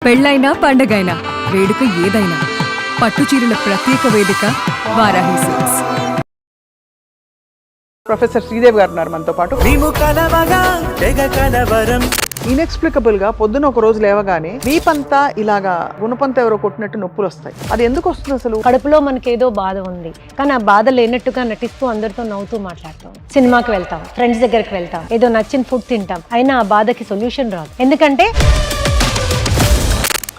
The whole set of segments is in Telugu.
పెళ్ళైనా పండగైనా వేడుక ఏదైనా పట్టుచీరల ప్రత్యేక వేదిక వారాహి సిల్క్స్. ప్రొఫెసర్ శ్రీదేవి గారు ఉన్నారు మనతో పాటు. ఇన్ఎక్స్ప్లికబుల్ గా పొద్దున ఒక రోజు లేవగానే వీపంతా ఇలాగా గుణపంతా ఎవరో కొట్టినట్టు నొప్పులు వస్తాయి. అది ఎందుకు వస్తుంది అసలు? కడుపులో మనకి ఏదో బాధ ఉంది, కానీ ఆ బాధ లేనట్టుగా నటిస్తూ అందరితో నవ్వుతూ మాట్లాడతాం. సినిమాకి వెళ్తాం, ఫ్రెండ్స్ దగ్గరికి వెళ్తాం, ఏదో నచ్చిన ఫుడ్ తింటాం, అయినా ఆ బాధకి సొల్యూషన్ రాదు. ఎందుకంటే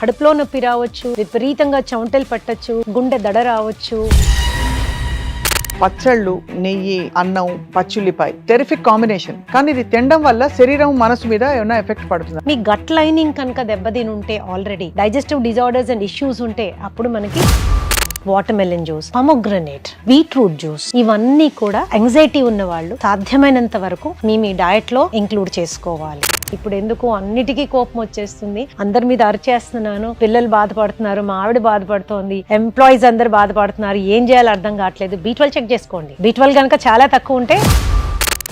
కడుపులో నొప్పి రావచ్చు, విపరీతంగా చెమటలు పట్టచ్చు, గుండె దడ రావచ్చు. పచ్చళ్ళు, నెయ్యి, అన్నం, పచ్చిల్లిపాయ టెరిఫిక్ కాంబినేషన్. కానీ ఇది తినడం వల్ల శరీరం మనసు మీద ఏమైనా ఎఫెక్ట్ పడుతుంది? మీ గట్ లైనింగ్ కనుక దెబ్బతిని ఉంటే, already digestive disorders and issues ఉంటే, అప్పుడు మనకి watermelon juice, pomegranate, beetroot juice, ఇవన్నీ కూడా యాంగ్జైటీ ఉన్న వాళ్ళు సాధ్యమైనంత వరకు మీ డయట్ లో ఇంక్లూడ్ చేసుకోవాలి. ఇప్పుడు ఎందుకు అన్నిటికీ కోపం వచ్చేస్తుంది, అందరి మీద అరిచేస్తున్నాను, పిల్లలు బాధపడుతున్నారు, మా ఆవిడ బాధపడుతోంది, ఎంప్లాయీస్ అందరు బాధపడుతున్నారు, ఏం చేయాలో అర్థం కావట్లేదు. B12 చెక్ చేసుకోండి. B12 కనుక చాలా తక్కువ ఉంటే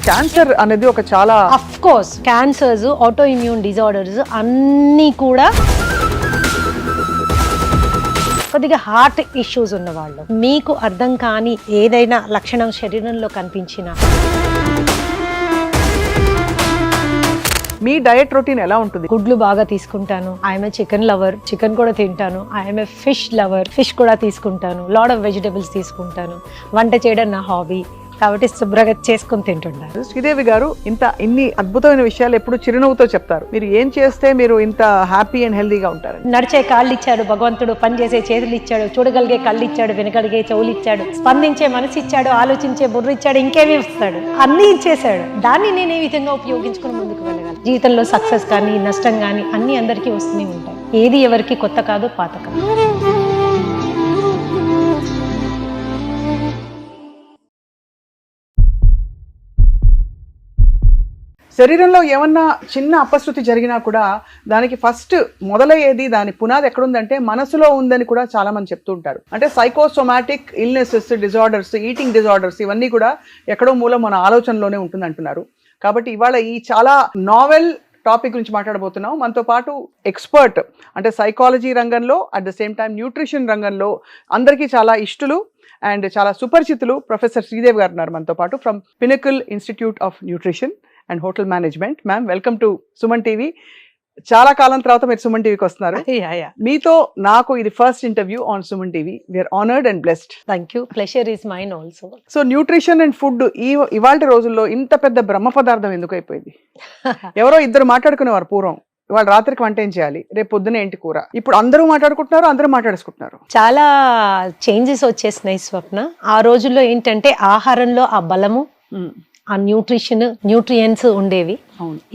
క్యాన్సర్ అనేది ఒక చాలా of course cancers, auto immune disorders అన్నీ కూడా కొద్దిగా హార్ట్ ఇష్యూస్ ఉన్న వాళ్ళు, మీకు అర్థం కాని ఏదైనా లక్షణం శరీరంలో కనిపించినా. మీ డయట్ రొటీన్ ఎలా ఉంటుంది? గుడ్లు బాగా తీసుకుంటాను, ఐఎమ్ చికెన్ లవర్, చికెన్ కూడా తింటాను. ఐఎమ్ ఫిష్ లవర్, ఫిష్ కూడా తీసుకుంటాను. లాట్ ఆఫ్ వెజిటబుల్స్ తీసుకుంటాను. వంట చేయడం నా హాబీ కాబట్టి శుభ్రంగా చేసుకుని తింటున్నాను. శ్రీదేవి గారు ఇన్ని అద్భుతమైన విషయాలు ఎప్పుడు చిరునవ్వుతో చెప్తారు. మీరు ఏం చేస్తే మీరు ఇంత హ్యాపీ అండ్ హెల్దీగా ఉంటారు? నడిచే కాళ్ళు ఇచ్చాడు భగవంతుడు, పనిచేసే చేతులు ఇచ్చాడు, చూడగలిగే కళ్ళు ఇచ్చాడు, వినగలిగే చెవులు ఇచ్చాడు, స్పందించే మనసు ఇచ్చాడు, ఆలోచించే బుర్ర ఇచ్చాడు, ఇంకేమీ ఇస్తాడు, అన్నీ ఇచ్చేసాడు. దాన్ని నేను ఏ విధంగా ఉపయోగించుకుని ముందుకు వెళ్ళగలను? జీవితంలో సక్సెస్ కానీ నష్టం కానీ అన్ని అందరికీ వస్తూనే ఉంటాయి. ఏది ఎవరికి కొత్త కాదు, పాత కాదు. శరీరంలో ఏమన్నా చిన్న అపశృతి జరిగినా కూడా దానికి ఫస్ట్ మొదలయ్యేది, దాని పునాది ఎక్కడుందంటే మనసులో ఉందని కూడా చాలా మంది చెప్తూ ఉంటారు. అంటే psychosomatic illnesses, disorders, eating disorders ఇవన్నీ కూడా ఎక్కడో మూలం మన ఆలోచనలోనే ఉంటుంది అంటున్నారు. కాబట్టి ఇవాళ ఈ చాలా నావెల్ టాపిక్ గురించి మాట్లాడబోతున్నాం. మనతో పాటు ఎక్స్పర్ట్, అంటే సైకాలజీ రంగంలో at the same time nutrition రంగంలో అందరికీ చాలా ఇష్టలు అండ్ చాలా సుపరిచితులు ప్రొఫెసర్ శ్రీదేవి గారు ఉన్నారు మనతో పాటు, from pinnacle institute of nutrition and hotel management. Ma'am, welcome to Suman TV. చాలా కాలం తర్వాత మీరు సుమన్ టీవీకి వస్తున్నారు. మీతో నాకు ఇది first interview on Suman TV. We're honoured and blessed. Thank you. Pleasure is mine also. So nutrition and food ఇవాళ రోజుల్లో ఇంత పెద్ద బ్రహ్మ పదార్థం ఎందుకు అయిపోయింది? ఎవరో ఇద్దరు మాట్లాడుకునేవారు పూర్వం, ఇవాళ రాత్రికి వంట ఏం చేయాలి, రేపు పొద్దున ఏంటి కూర. ఇప్పుడు అందరూ మాట్లాడుకుంటున్నారు, అందరూ మాట్లాడేసుకుంటున్నారు. చాలా చేంజెస్ వచ్చేసినాయి స్వప్న. ఆ రోజుల్లో ఏంటంటే ఆహారంలో ఆ బలము, ఆ న్యూట్రియంట్స్ ఉండేవి.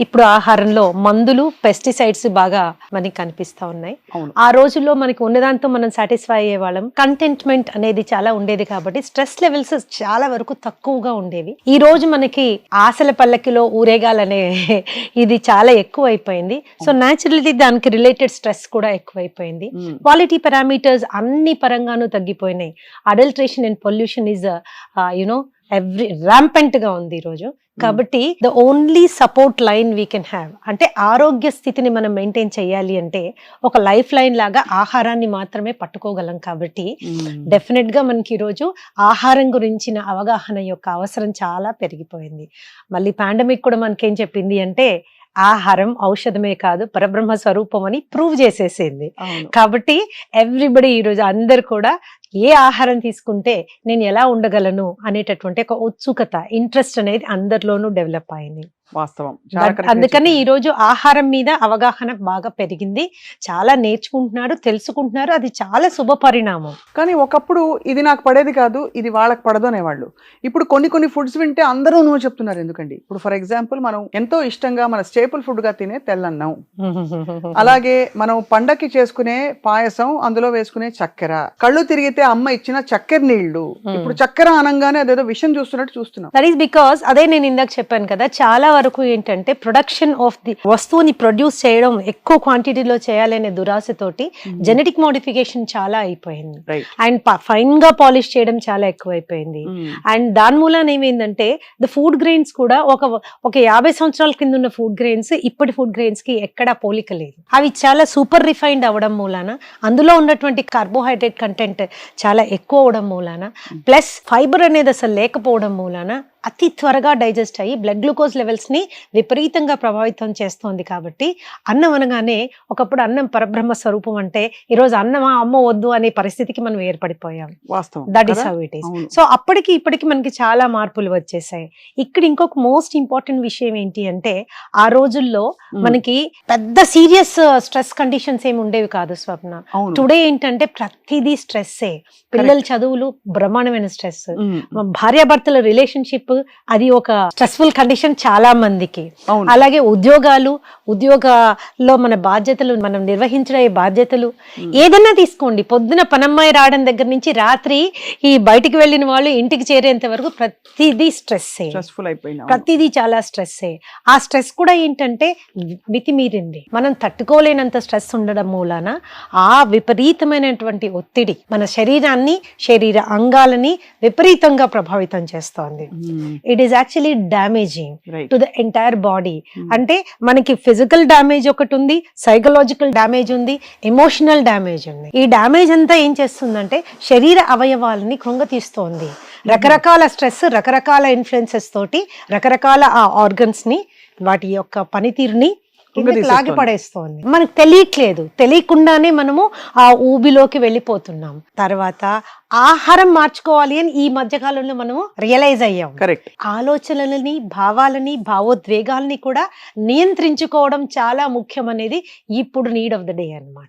ఇప్పుడు ఆహారంలో మందులు, పెస్టిసైడ్స్ బాగా మనకి కనిపిస్తా ఉన్నాయి. ఆ రోజుల్లో మనకి ఉన్నదాంతో మనం సాటిస్ఫై అయ్యేవాళ్ళం. కంటెంట్మెంట్ అనేది చాలా ఉండేది కాబట్టి స్ట్రెస్ లెవెల్స్ చాలా వరకు తక్కువగా ఉండేవి. ఈ రోజు మనకి ఆశల పల్లకిలో ఊరేగాలనే ఇది చాలా ఎక్కువ అయిపోయింది. సో న్యాచురల్లీ దానికి రిలేటెడ్ స్ట్రెస్ కూడా ఎక్కువైపోయింది. క్వాలిటీ పారామీటర్స్ అన్ని పరంగానూ తగ్గిపోయినాయి. Adulteration and pollution is rampant గా ఉంది ఈ రోజు. కాబట్టి the only support line we can have, అంటే ఆరోగ్య స్థితిని మనం మెయింటైన్ చేయాలి అంటే ఒక లైఫ్ లైన్ లాగా ఆహారాన్ని మాత్రమే పట్టుకోగలం. కాబట్టి డెఫినెట్ గా మనకి ఈరోజు ఆహారం గురించిన అవగాహన యొక్క అవసరం చాలా పెరిగిపోయింది. మళ్ళీ పాండమిక్ కూడా మనకేం చెప్పింది అంటే ఆహారం ఔషధమే కాదు, పరబ్రహ్మ స్వరూపం అని ప్రూవ్ చేసేసింది. కాబట్టి ఎవ్రీబడి ఈరోజు అందరు కూడా ఏ ఆహారం తీసుకుంటే నేను ఎలా ఉండగలను అనేటటువంటి ఒక ఉత్సుకత, ఇంట్రెస్ట్ అనేది అందరిలోనూ డెవలప్ అయింది. వాస్తవం. అందుకని ఈ రోజు ఆహారం మీద అవగాహన బాగా పెరిగింది. చాలా నేర్చుకుంటున్నారు, తెలుసుకుంటున్నారు. అది చాలా శుభ పరిణామం. కానీ ఒకప్పుడు ఇది నాకు పడేది కాదు, ఇది వాళ్ళకి పడదు అనేవాళ్ళు. ఇప్పుడు కొన్ని ఫుడ్స్ వింటే అందరూ నువ్వు చెప్తున్నారు. ఎందుకండి, ఇప్పుడు ఫర్ ఎగ్జాంపుల్ మనం ఎంతో ఇష్టంగా మన స్టేపుల్ ఫుడ్ గా తినే తెల్లన్నం, అలాగే మనం పండక్కి చేసుకునే పాయసం, అందులో వేసుకునే చక్కెర, కళ్ళు తిరిగితే అమ్మ ఇచ్చిన చక్కెర నీళ్లు, ఇప్పుడు చక్కెర అనంగానే అదేదో విషం చూస్తున్నట్టు చూస్తున్నాం. దట్ ఈస్ బికాస్ అదే నేను ఇందాక చెప్పాను కదా, చాలా వరకు ఏంటంటే ప్రొడక్షన్ ఆఫ్ ది వస్తువుని ప్రొడ్యూస్ చేయడం ఎక్కువ క్వాంటిటీలో చేయాలనే దురాశతోటి జెనెటిక్ మోడిఫికేషన్ చాలా అయిపోయింది Right. అండ్ ఫైన్ గా పాలిష్ చేయడం చాలా ఎక్కువైపోయింది అండ్ దాని మూలాన ఏమైందంటే ద ఫుడ్ గ్రెయిన్స్ కూడా ఒక 50 సంవత్సరాల కింద ఉన్న ఫుడ్ గ్రెయిన్స్ ఇప్పటి ఫుడ్ గ్రెయిన్స్ కి ఎక్కడా పోలిక లేదు. అవి చాలా సూపర్ రిఫైన్డ్ అవ్వడం మూలాన అందులో ఉన్నటువంటి కార్బోహైడ్రేట్ కంటెంట్ చాలా ఎక్కువ అవడం మూలాన ప్లస్ ఫైబర్ అనేది అసలు లేకపోవడం మూలాన అతి త్వరగా డైజెస్ట్ అయ్యి బ్లడ్ గ్లూకోజ్ లెవెల్స్ ని విపరీతంగా ప్రభావితం చేస్తోంది. కాబట్టి అన్నం అనగానే ఒకప్పుడు అన్నం పరబ్రహ్మ స్వరూపం అంటే ఈరోజు అన్నమా అమ్మ వద్దు అనే పరిస్థితికి మనం ఏర్పడిపోయాం. వాస్తవం that is how it is. So అప్పటికి ఇప్పటికి మనకి చాలా మార్పులు వచ్చేసాయి. ఇక్కడ ఇంకొక మోస్ట్ ఇంపార్టెంట్ విషయం ఏంటి అంటే ఆ రోజుల్లో మనకి పెద్ద సీరియస్ స్ట్రెస్ కండిషన్స్ ఏమి ఉండేవి కాదు స్వప్న. టుడే ఏంటంటే ప్రతిదీ స్ట్రెస్సే. పిల్లల చదువులు బ్రహ్మాండమైన స్ట్రెస్, భార్యాభర్తల రిలేషన్షిప్ అది ఒక స్ట్రెస్ఫుల్ కండిషన్ చాలా మందికి. అలాగే ఉద్యోగాల్లో మన బాధ్యతలు మనం నిర్వహించే బాధ్యతలు ఏదన్నా తీసుకోండి, పొద్దున పనమ్మాయి రావడం దగ్గర నుంచి రాత్రి ఈ బయటికి వెళ్ళిన వాళ్ళు ఇంటికి చేరేంత వరకు ప్రతిదీ స్ట్రెస్సే, ప్రతిదీ చాలా స్ట్రెస్సే. ఆ స్ట్రెస్ కూడా ఏంటంటే మితిమీరింది. మనం తట్టుకోలేనంత స్ట్రెస్ ఉండడం మూలాన ఆ విపరీతమైనటువంటి ఒత్తిడి మన శరీరాన్ని, శరీర అంగాలని విపరీతంగా ప్రభావితం చేస్తోంది. It is actually damaging to the entire body. అంటే మనకి ఫిజికల్ డ్యామేజ్ ఒకటి ఉంది, సైకలాజికల్ డ్యామేజ్ ఉంది, ఎమోషనల్ డ్యామేజ్ ఉంది. ఈ డ్యామేజ్ అంతా ఏం చేస్తుందంటే శరీర అవయవాలని కృంగతీస్తోంది. రకరకాల స్ట్రెస్, రకరకాల ఇన్ఫ్లుయెన్సెస్ తోటి రకరకాల ఆ ఆర్గన్స్ ని, వాటి యొక్క పనితీరుని లాగి పడేస్తోంది. మనకు తెలియట్లేదు, తెలియకుండానే మనము ఆ ఊబిలోకి వెళ్ళిపోతున్నాం. తర్వాత ఆహారం మార్చుకోవాలి అని ఈ మధ్య కాలంలో మనము రియలైజ్ అయ్యాం. ఆలోచనలని, భావాలని, భావోద్వేగాల్ని కూడా నియంత్రించుకోవడం చాలా ముఖ్యం అనేది ఇప్పుడు నీడ్ ఆఫ్ ద డే అన్నమాట.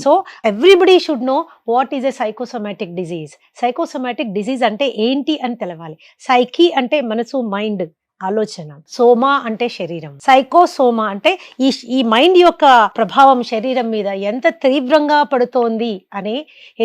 So everybody should know what is a psychosomatic disease. Psychosomatic disease అంటే ఏంటి అని తెలవాలి. సైకి అంటే మనసు, మైండ్, ఆలోచన, సోమా అంటే శరీరం, సైకోసోమా అంటే ఈ మైండ్ యొక్క ప్రభావం శరీరం మీద ఎంత తీవ్రంగా పడుతోంది అనే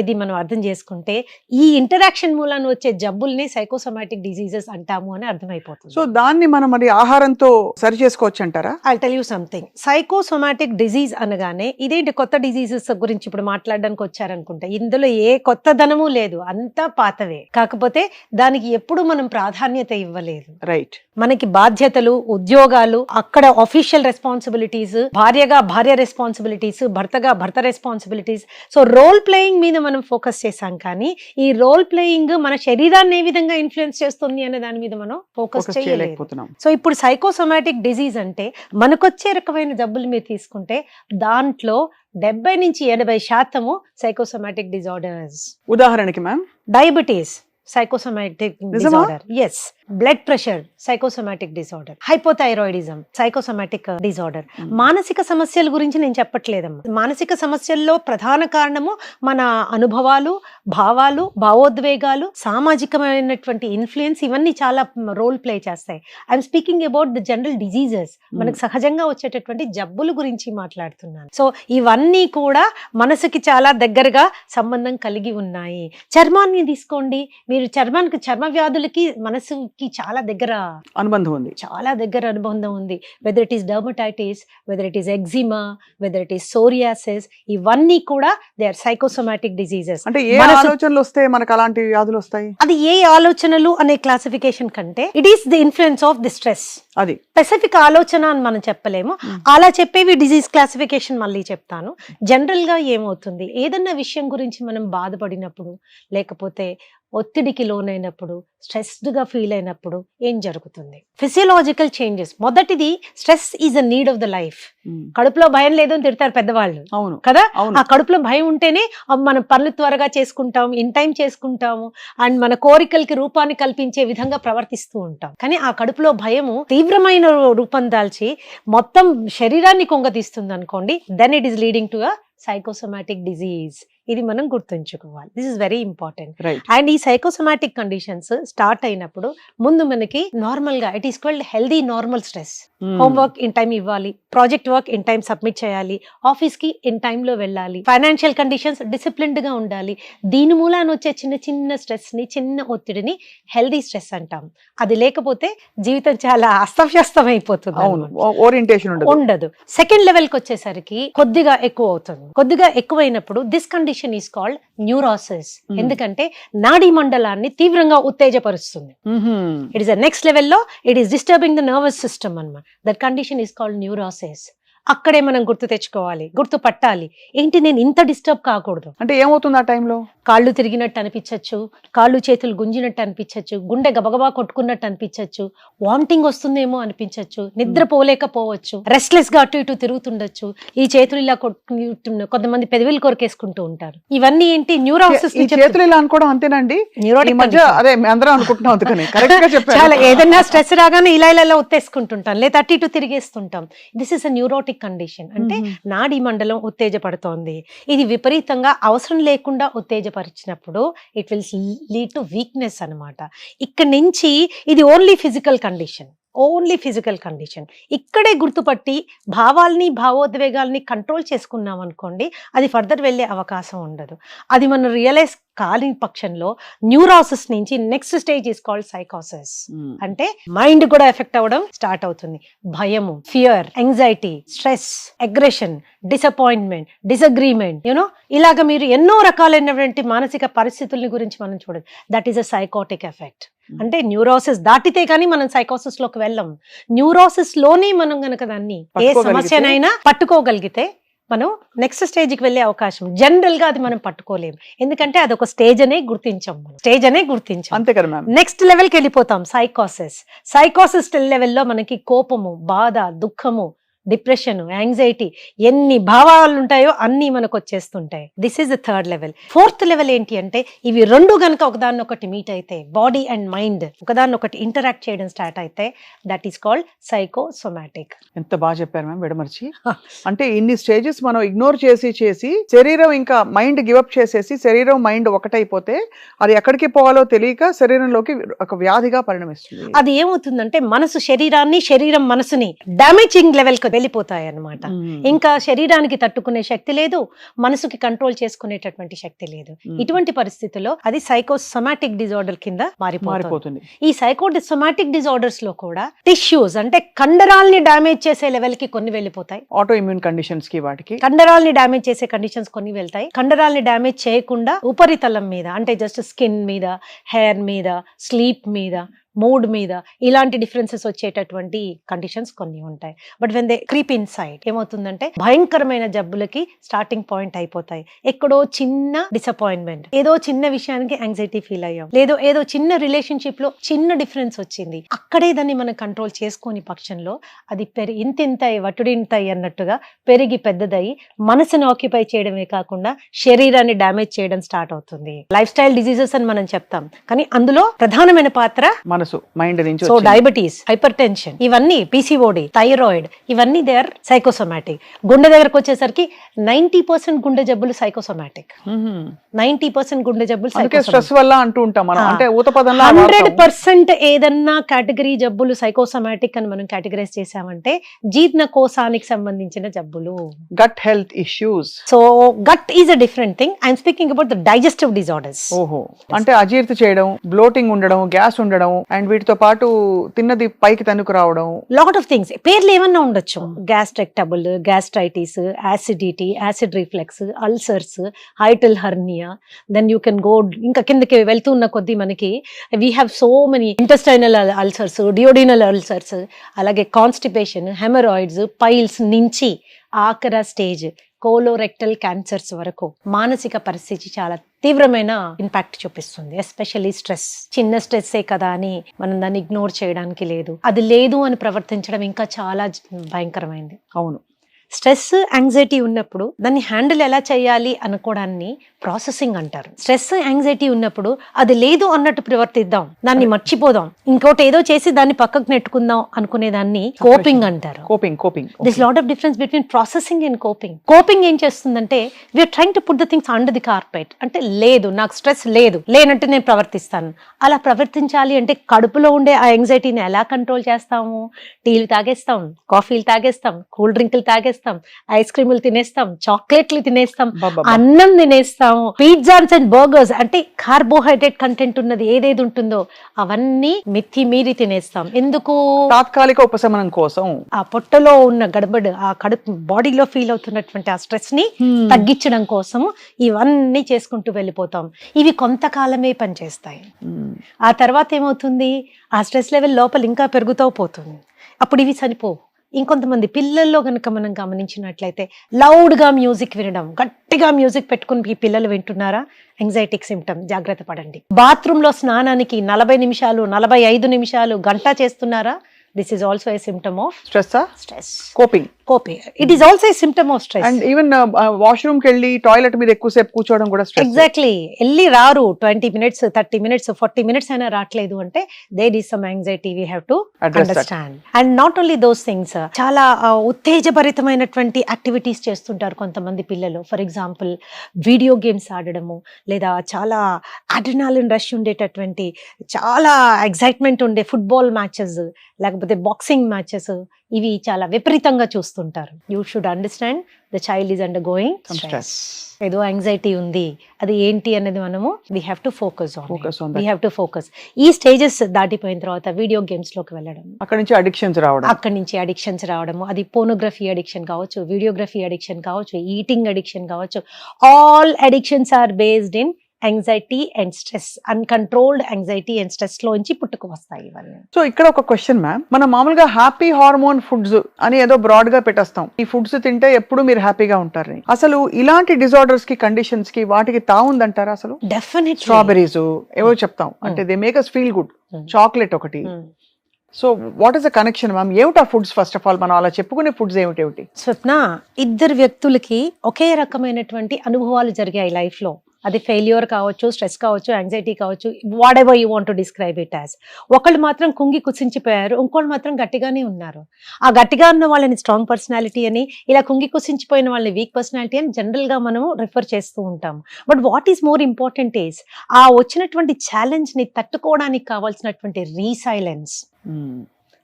ఇది మనం అర్థం చేసుకుంటే ఈ ఇంటరాక్షన్ మూలాన వచ్చే జబ్బుల్ని సైకోసోమాటిక్ డిజీజెస్ అంటాము అని అర్థమైపోతుంది. సో దాన్ని మనం మరి ఆహారంతో సరి చేసుకోవచ్చు అంటారా? I tell you something. Psychosomatic disease అనగానే ఇదేంటి కొత్త డిజీజెస్ గురించి ఇప్పుడు మాట్లాడడానికి వచ్చారనుకుంటా. ఇందులో ఏ కొత్త ధనము లేదు, అంతా పాతవే. కాకపోతే దానికి ఎప్పుడు మనం ప్రాధాన్యత ఇవ్వలేదు. రైట్. మనకి బాధ్యతలు, ఉద్యోగాలు, అక్కడ ఆఫీషియల్ రెస్పాన్సిబిలిటీస్, భార్యగా భార్య రెస్పాన్సిబిలిటీస్, భర్తగా భర్త రెస్పాన్సిబిలిటీస్. సో రోల్ ప్లేయింగ్ మీద మనం ఫోకస్ చేశాం, కానీ ఈ రోల్ ప్లేయింగ్ మన శరీరాన్ని ఏ విధంగా ఇన్ఫ్లుయెన్స్ చేస్తుంది అనే దాని మీద మనం ఫోకస్ చేయలేకపోతున్నాం. సో ఇప్పుడు సైకోసోమాటిక్ డిజీజ్ అంటే మనకొచ్చే రకమైన జబ్బులు మీరు తీసుకుంటే దాంట్లో 70 నుంచి 80% సైకోసోమాటిక్ డిజార్డర్స్. ఉదాహరణకి ma'am, diabetes psychosomatic disorder, yes. Blood pressure psychosomatic disorder, hypothyroidism psychosomatic disorder. మానసిక సమస్యల గురించి నేను చెప్పట్లేదమ్మా. మానసిక సమస్యల్లో ప్రధాన కారణము మన అనుభవాలు, భావాలు, భావోద్వేగాలు, సామాజికమైనటువంటి ఇన్ఫ్లుయెన్స్, ఇవన్నీ చాలా రోల్ ప్లే చేస్తాయి. I'm speaking about the general diseases, మనకు సహజంగా వచ్చేటటువంటి జబ్బుల గురించి మాట్లాడుతున్నాను. సో ఇవన్నీ కూడా మనసుకి చాలా దగ్గరగా సంబంధం కలిగి ఉన్నాయి. చర్మాన్ని తీసుకోండి మీరు, చర్మ వ్యాధులకి మనసుకి చాలా దగ్గర అనుబంధం ఉంది, చాలా దగ్గర అనుబంధం ఉంది. Whether it is dermatitis, whether it is eczema, whether it is psoriasis, ఇవన్నీ కూడా దే ఆర్ సైకోసోమాటిక్ డిజీజెస్. అంటే ఏ ఆలోచనలు వస్తే మనకు అలాంటి వ్యాధులు వస్తాయి? అది ఏ ఆలోచనలు అనే క్లాసిఫికేషన్ కంటే it is the influence of the stress. అది స్పెసిఫిక్ ఆలోచన అని మనం చెప్పలేము. అలా చెప్పేవి డిజీజ్ క్లాసిఫికేషన్ మళ్ళీ చెప్తాను. జనరల్ గా ఏమవుతుంది, ఏదన్నా విషయం గురించి మనం బాధపడినప్పుడు, లేకపోతే ఒత్తిడికి లోనైనప్పుడు, స్ట్రెస్డ్ గా ఫీల్ అయినప్పుడు ఏం జరుగుతుంది? Physiological changes. మొదటిది, stress is a need of the life. కడుపులో భయం లేదు అని తిడతారు పెద్దవాళ్ళు కదా. ఆ కడుపులో భయం ఉంటేనే మనం పనులు త్వరగా చేసుకుంటాం, ఇన్ టైం చేసుకుంటాము, అండ్ మన కోరికలకి రూపాన్ని కల్పించే విధంగా ప్రవర్తిస్తూ ఉంటాం. కానీ ఆ కడుపులో భయము తీవ్రమైన రూపం దాల్చి మొత్తం శరీరాన్ని కొంగతీస్తుంది అనుకోండి, then it is leading to a psychosomatic disease. ఇది మనం గుర్తుంచుకోవాలి. This is very important. Right. And ఈ సైకోసోమాటిక్ కండిషన్స్ స్టార్ట్ అయినప్పుడు ముందు మనకి నార్మల్ గా it is called healthy normal stress. Homework in time ఇవ్వాలి, project work in time submit చేయాలి, ఆఫీస్ కి ఇన్ టైమ్ లో వెళ్ళాలి, ఫైనాన్షియల్ కండిషన్స్ డిసిప్లిన్డ్ గా ఉండాలి. దీని మూలాన వచ్చే చిన్న చిన్న స్ట్రెస్ ని, చిన్న ఒత్తిడిని హెల్దీ స్ట్రెస్ అంటాం. అది లేకపోతే జీవితం చాలా అస్తవ్యస్తం అయిపోతుంది. అవును, ఓరియంటేషన్ ఉండదు. సెకండ్ లెవెల్ కి వచ్చేసరికి కొద్దిగా ఎక్కువ అవుతుంది. కొద్దిగా ఎక్కువైనప్పుడు this condition is called neurosis. ఎందుకంటే నాడీ మండలాన్ని తీవ్రంగా ఉత్తేజపరుస్తుంది. ఇట్ ఇస్ నెక్స్ట్ లెవెల్లో it is disturbing the nervous system అన్నమాట. That condition is called neurosis. అక్కడే మనం గుర్తు తెచ్చుకోవాలి, గుర్తు పట్టాలి. ఏంటి, నేను ఇంత డిస్టర్బ్ కాకూడదు. అంటే ఏమవుతుంది ఆ టైంలో? కాళ్ళు తిరిగినట్టు అనిపించచ్చు, కాళ్ళు చేతులు గుంజినట్టు అనిపించచ్చు, గుండె గబగబా కొట్టుకున్నట్టు అనిపించచ్చు, వామిటింగ్ వస్తుందేమో అనిపించచ్చు, నిద్రపోలేకపోవచ్చు, రెస్ట్లెస్ గా అటు ఇటు తిరుగుతుండొచ్చు, ఈ చేతులు ఇలా కొట్టుకుంటున్న, కొంతమంది పెదవులు కొరికేసుకుంటూ ఉంటారు. ఇవన్నీ ఏంటి, న్యూరాసిస్. చేతులు ఇలా అనుకోవడం అంతేనండి. న్యూరోటిక్ మధ్య అదే అందరం అనుకుంటున్నాం, అందుకని కరెక్ట్ గా చెప్పారు. చాలా ఏదైనా స్ట్రెస్ రాగానే ఇలా ఇలా ఉత్తేసుకుంటుంటాం, లేదా అటు ఇటు తిరిగేస్తుంటాం. This is a neurotic condition. అంటే నాడీ మండలం ఉత్తేజపడుతోంది. ఇది విపరీతంగా అవసరం లేకుండా ఉత్తేజపరిచినప్పుడు it will lead to weakness అన్నమాట. ఇక్కడ నుంచి ఇది only physical condition, only physical condition. ఇక్కడే గుర్తుపట్టి భావాల్ని, భావోద్వేగాల్ని కంట్రోల్ చేసుకున్నాం అనుకోండి, అది ఫర్దర్ వెళ్ళే అవకాశం ఉండదు. అది మనం రియలైజ్ కాని పక్షంలో న్యూరాసిస్ నుంచి నెక్స్ట్ స్టేజ్ ఇస్ కాల్డ్ సైకోసిస్. అంటే మైండ్ కూడా ఎఫెక్ట్ అవ్వడం స్టార్ట్ అవుతుంది. భయము, fear, anxiety, stress, aggression, disappointment, disagreement, you know, ఇలాగ మీరు ఎన్నో రకాలైనటువంటి మానసిక పరిస్థితుల గురించి మనం చూడదు. That is a psychotic effect. అంటే న్యూరోసిస్ దాటితే కానీ మనం సైకోసిస్ లోకి వెళ్ళం. న్యూరోసిస్ లోనే మనం గనక దాన్ని ఏ సమస్యనైనా పట్టుకోగలిగితే మనం నెక్స్ట్ స్టేజ్ కి వెళ్ళే అవకాశం. జనరల్ గా అది మనం పట్టుకోలేము, ఎందుకంటే అది ఒక స్టేజ్ అనే గుర్తించాం, అంతే కదా మ్యామ్. నెక్స్ట్ లెవెల్ కి వెళ్ళిపోతాం, సైకోసిస్. సైకోసిస్ లెవెల్లో మనకి కోపము, బాధ, దుఃఖము, డిప్రెషన్, యాంగ్జైటీ, ఎన్ని భావాలు ఉంటాయో అన్ని మనకు వచ్చేస్తుంటాయి. This is the third level. Fourth level ఏంటి అంటే, ఇవి రెండు గనక ఒకదాన్ని ఒకటి మీట్ అయితే, బాడీ అండ్ మైండ్ ఒకదాన్ని ఒకటి ఇంటరాక్ట్ చేయడం స్టార్ట్ అయితే, దట్ ఈస్ కాల్డ్ సైకోసోమాటిక్. ఎంత బాగా చెప్పారు మ్యామ్ విడమర్చి. అంటే ఇన్ని స్టేజెస్ మనం ఇగ్నోర్ చేసి శరీరం ఇంకా మైండ్ గివప్ చేసేసి, శరీరం మైండ్ ఒకటైపోతే అది ఎక్కడికి పోవాలో తెలియక శరీరంలోకి ఒక వ్యాధిగా పరిణమిస్తుంది. అది ఏమవుతుందంటే, మనసు శరీరాన్ని, శరీరం మనసుని డామేజింగ్ లెవెల్ వెళ్ళిపోతాయి అన్నమాట. ఇంకా శరీరానికి తట్టుకునే శక్తి లేదు, మనసుకి కంట్రోల్ చేసుకునేటటువంటి శక్తి లేదు. ఇటువంటి పరిస్థితుల్లో అది సైకోసోమాటిక్ డిజార్డర్ కింద మారిపోతుంది. ఈ సైకోసోమాటిక్ డిజార్డర్స్ లో కూడా టిష్యూస్ అంటే కండరాల్ని డామేజ్ చేసే లెవెల్ కి కొన్ని వెళ్ళిపోతాయి. ఆటో ఇమ్యూన్ కండిషన్స్ కి, వాటికి కండరాల్ని డామేజ్ చేసే కండిషన్స్ కొన్ని వెళ్తాయి. కండరాల్ని డామేజ్ చేయకుండా ఉపరితలం మీద, అంటే జస్ట్ స్కిన్ మీద, హెయిర్ మీద, స్లీప్ మీద, మూడ్ మీద ఇలాంటి డిఫరెన్సెస్ వచ్చేటటువంటి కండిషన్స్ కొన్ని ఉంటాయి. But when they creep in side ఏమవుతుందంటే, భయంకరమైన జబ్బులకి స్టార్టింగ్ పాయింట్ అయిపోతాయి. ఎక్కడో చిన్న డిసప్పాయింట్మెంట్, ఏదో చిన్న విషయానికి యాంగ్జైటీ ఫీల్ అయ్యాం, ఏదో చిన్న రిలేషన్షిప్ లో చిన్న డిఫరెన్స్ వచ్చింది, అక్కడే దాన్ని మనం కంట్రోల్ చేసుకోని పక్షంలో అది ఇంతింతై వటుడింతై అన్నట్టుగా పెరిగి పెద్దదయ్యి మనసును ఆక్యుపై చేయడమే కాకుండా శరీరాన్ని డ్యామేజ్ చేయడం స్టార్ట్ అవుతుంది. లైఫ్ స్టైల్ డిజీజెస్ అని మనం చెప్తాం, కానీ అందులో ప్రధానమైన పాత్ర మనసు, మైండ్ నుంచి. సో డయాబెటీస్, హైపర్ టెన్షన్, ఇవన్నీ పిసిఓడి, థైరాయిడ్, ఇవన్నీ దే ఆర్ సైకోసోమాటిక్. గుండె దగ్గరకు వచ్చేసరికి 90% గుండె జబ్బులు సైకోసోమాటిక్. 90% గుండె జబ్బులు స్ట్రెస్ వల్ల అంటూ ఉంటాం మనం. అంటే ఊతపదంలో 100% ఏదన్నా కేటగిరీ జబ్బులు సైకోసోమాటిక్ అని మనం కేటగరైజ్ చేసామంటే జీర్ణకోశానికి సంబంధించిన జబ్బులు, gut health issues. So gut is a different thing. I'm speaking about the digestive disorders. ఓహో, అంటే అజీర్తి చేయడం, బ్లోటింగ్ ఉండడం, గ్యాస్ ఉండడం, అండ్ వీటితో పాటు తిన్నది పైకి తనుకు రావడం, లాట్ ఆఫ్ థింగ్స్. పేర్లు ఏమన్నా ఉండొచ్చు, gastric trouble, gastritis, acidity, acid reflex, ulcers, hiatal hernia, then you can go ఇంకా కిందకి వెళ్తున్న కొద్దీ మనకి we have so many intestinal ulcers, duodenal ulcers, అలాగే కాన్స్టిపేషన్, హెమరాయిడ్స్, పైల్స్ నుంచి ఆఖర స్టేజ్ కోలోరెక్టల్ క్యాన్సర్స్ వరకు మానసిక పరిస్థితి చాలా తీవ్రమైన ఇంపాక్ట్ చూపిస్తుంది. Especially stress. చిన్న స్ట్రెస్సే కదా అని మనం దాన్ని ఇగ్నోర్ చేయడానికి లేదు, అది లేదు అని ప్రవర్తించడం ఇంకా చాలా భయంకరమైంది. అవును. స్ట్రెస్ యాంగ్జైటీ ఉన్నప్పుడు దాన్ని హ్యాండిల్ ఎలా చేయాలి అనుకోవడాన్ని ప్రాసెసింగ్ అంటారు. స్ట్రెస్ యాంగ్జైటీ ఉన్నప్పుడు అది లేదు అన్నట్టు ప్రవర్తిద్దాం, దాన్ని మర్చిపోదాం, ఇంకోటి ఏదో చేసి దాన్ని పక్కకు నెట్టుకుందాం అనుకునే దాన్ని కోపింగ్ అంటారు. Coping this lot of difference between processing and coping. Coping ఏం చేస్తుందంటే we're trying to put the things under the carpet. అంటే లేదు, నాకు స్ట్రెస్ లేదు, లేనట్టు నేను ప్రవర్తిస్తాను. అలా ప్రవర్తించాలి అంటే కడుపులో ఉండే ఆ యాంగ్జైటీని ఎలా కంట్రోల్ చేస్తాము? టీలు తాగేస్తాం, కాఫీలు తాగేస్తాం, కూల్ డ్రింకులు తాగేస్తాం, ఐస్ క్రీములు తినేస్తాం, చాక్లెట్లు తినేస్తాం, అన్నం తినేస్తాం, పిజ్జాస్ అండ్ బర్గర్స్ అంటే కార్బోహైడ్రేట్ కంటెంట్ ఉన్నది ఏదేది ఉంటుందో అవన్నీ మితి మీరి తినేస్తాం. ఎందుకు? తాత్కాలిక ఉపశమనం కోసం. ఆ పొట్టలో ఉన్న గడబడి, ఆ కడుపు బాడీలో ఫీల్ అవుతున్నటువంటి ఆ స్ట్రెస్ ని తగ్గించడం కోసం ఇవన్నీ చేసుకుంటూ వెళ్ళిపోతాం. ఇవి కొంతకాలమే పనిచేస్తాయి. ఆ తర్వాత ఏమవుతుంది? ఆ స్ట్రెస్ లెవెల్ లోపల ఇంకా పెరుగుతూ పోతుంది. అప్పుడు ఇవి చనిపోవు. ఇంకొంతమంది పిల్లల్లో కనుక మనం గమనించినట్లయితే లౌడ్గా మ్యూజిక్ వినడం, గట్టిగా మ్యూజిక్ పెట్టుకుని ఈ పిల్లలు వింటున్నారా? యాంగ్జైటిక్ సిమ్టమ్, జాగ్రత్త పడండి. బాత్రూంలో స్నానానికి 40 నిమిషాలు 45 నిమిషాలు గంట చేస్తున్నారా? This is also a symptom of stress. Coping. It is also a symptom of stress. And even washroom కి వెళ్ళి టాయిలెట్ మీద ఎక్కువసేపు కూర్చోవడం కూడా స్ట్రెస్. ఎగ్జాక్ట్లీ. వెళ్ళి రారు 20 minutes 30 minutes 40 minutes అయినా రావట్లేదు అంటే there is some anxiety we have to understand. And not only those things, చాలా ఉత్తేజభరితమైనటువంటి యాక్టివిటీస్ చేస్తుంటారు కొంతమంది పిల్లలు. ఫర్ ఎగ్జాంపుల్ వీడియో గేమ్స్ ఆడడము, లేదా చాలా అడ్రినాలిన్ రష్ ఉండేటటువంటి, చాలా ఎగ్జైట్మెంట్ ఉండే ఫుట్బాల్ మ్యాచెస్, లేకపోతే బాక్సింగ్ మ్యాచెస్, ఇవి చాలా విపరీతంగా చూస్తుంటారు. You should understand the child is under going stress. ఏదో యాంగ్జైటీ ఉంది, అది ఏంటి అనేది మనము we have to focus on. We have to focus. ఈ స్టేజెస్ దాటిపోయిన తర్వాత వీడియో గేమ్స్ లోకి వెళ్ళడం, అక్కడి నుంచి అడిక్షన్స్ రావడము, అది పోనోగ్రఫీ అడిక్షన్ కావచ్చు, వీడియోగ్రఫీ అడిక్షన్ కావచ్చు, ఈటింగ్ అడిక్షన్ కావచ్చు. All addictions are based in anxiety and stress. Uncontrolled anxiety and stress లోంచి పుట్టుకు వస్తాయి ఇవన్నీ. సో ఇక్కడ ఒక క్వశ్చన్ మ్యామ్, మనం మామూలుగా హ్యాపీ హార్మోన్ ఫుడ్స్ అని ఏదో బ్రాడ్ గా పెట్టేస్తాం, ఈ ఫుడ్స్ తింటే ఎప్పుడు మీరు హ్యాపీగా ఉంటారని. అసలు ఇలాంటి డిజార్డర్స్ కి, కండిషన్స్ కి, వాటికి తావుందంటారా? అసలు డెఫినెట్లీ. స్ట్రాబెరీస్ ఏవో చెప్తాం, అంటే they make us feel good. Chocolate ఒకటి. So what is the connection ma'am? ఏమిటా ఫుడ్స్? ఫస్ట్ ఆఫ్ ఆల్ మనం అలా చెప్పుకునే ఫుడ్స్ ఏమిటి? స్వప్న, ఇద్దరు వ్యక్తులకి ఒకే రకమైనటువంటి అనుభవాలు జరిగాయి లైఫ్ లో. అది ఫెయిల్యూర్ కావచ్చు, స్ట్రెస్ కావచ్చు, యాంగ్జైటీ కావచ్చు, what ever you want to describe it as. ఒకళ్ళు మాత్రం కుంగి కుసించిపోయారు, ఇంకోళ్ళు మాత్రం గట్టిగానే ఉన్నారు. ఆ గట్టిగా ఉన్న వాళ్ళని స్ట్రాంగ్ పర్సనాలిటీ అని, ఇలా కుంగి కుసించిపోయిన వాళ్ళని వీక్ పర్సనాలిటీ అని జనరల్ గా మనము రిఫర్ చేస్తూ ఉంటాం. But what is more important is ఆ వచ్చినటువంటి ఛాలెంజ్ ని తట్టుకోవడానికి కావాల్సినటువంటి రీసైలెన్స్,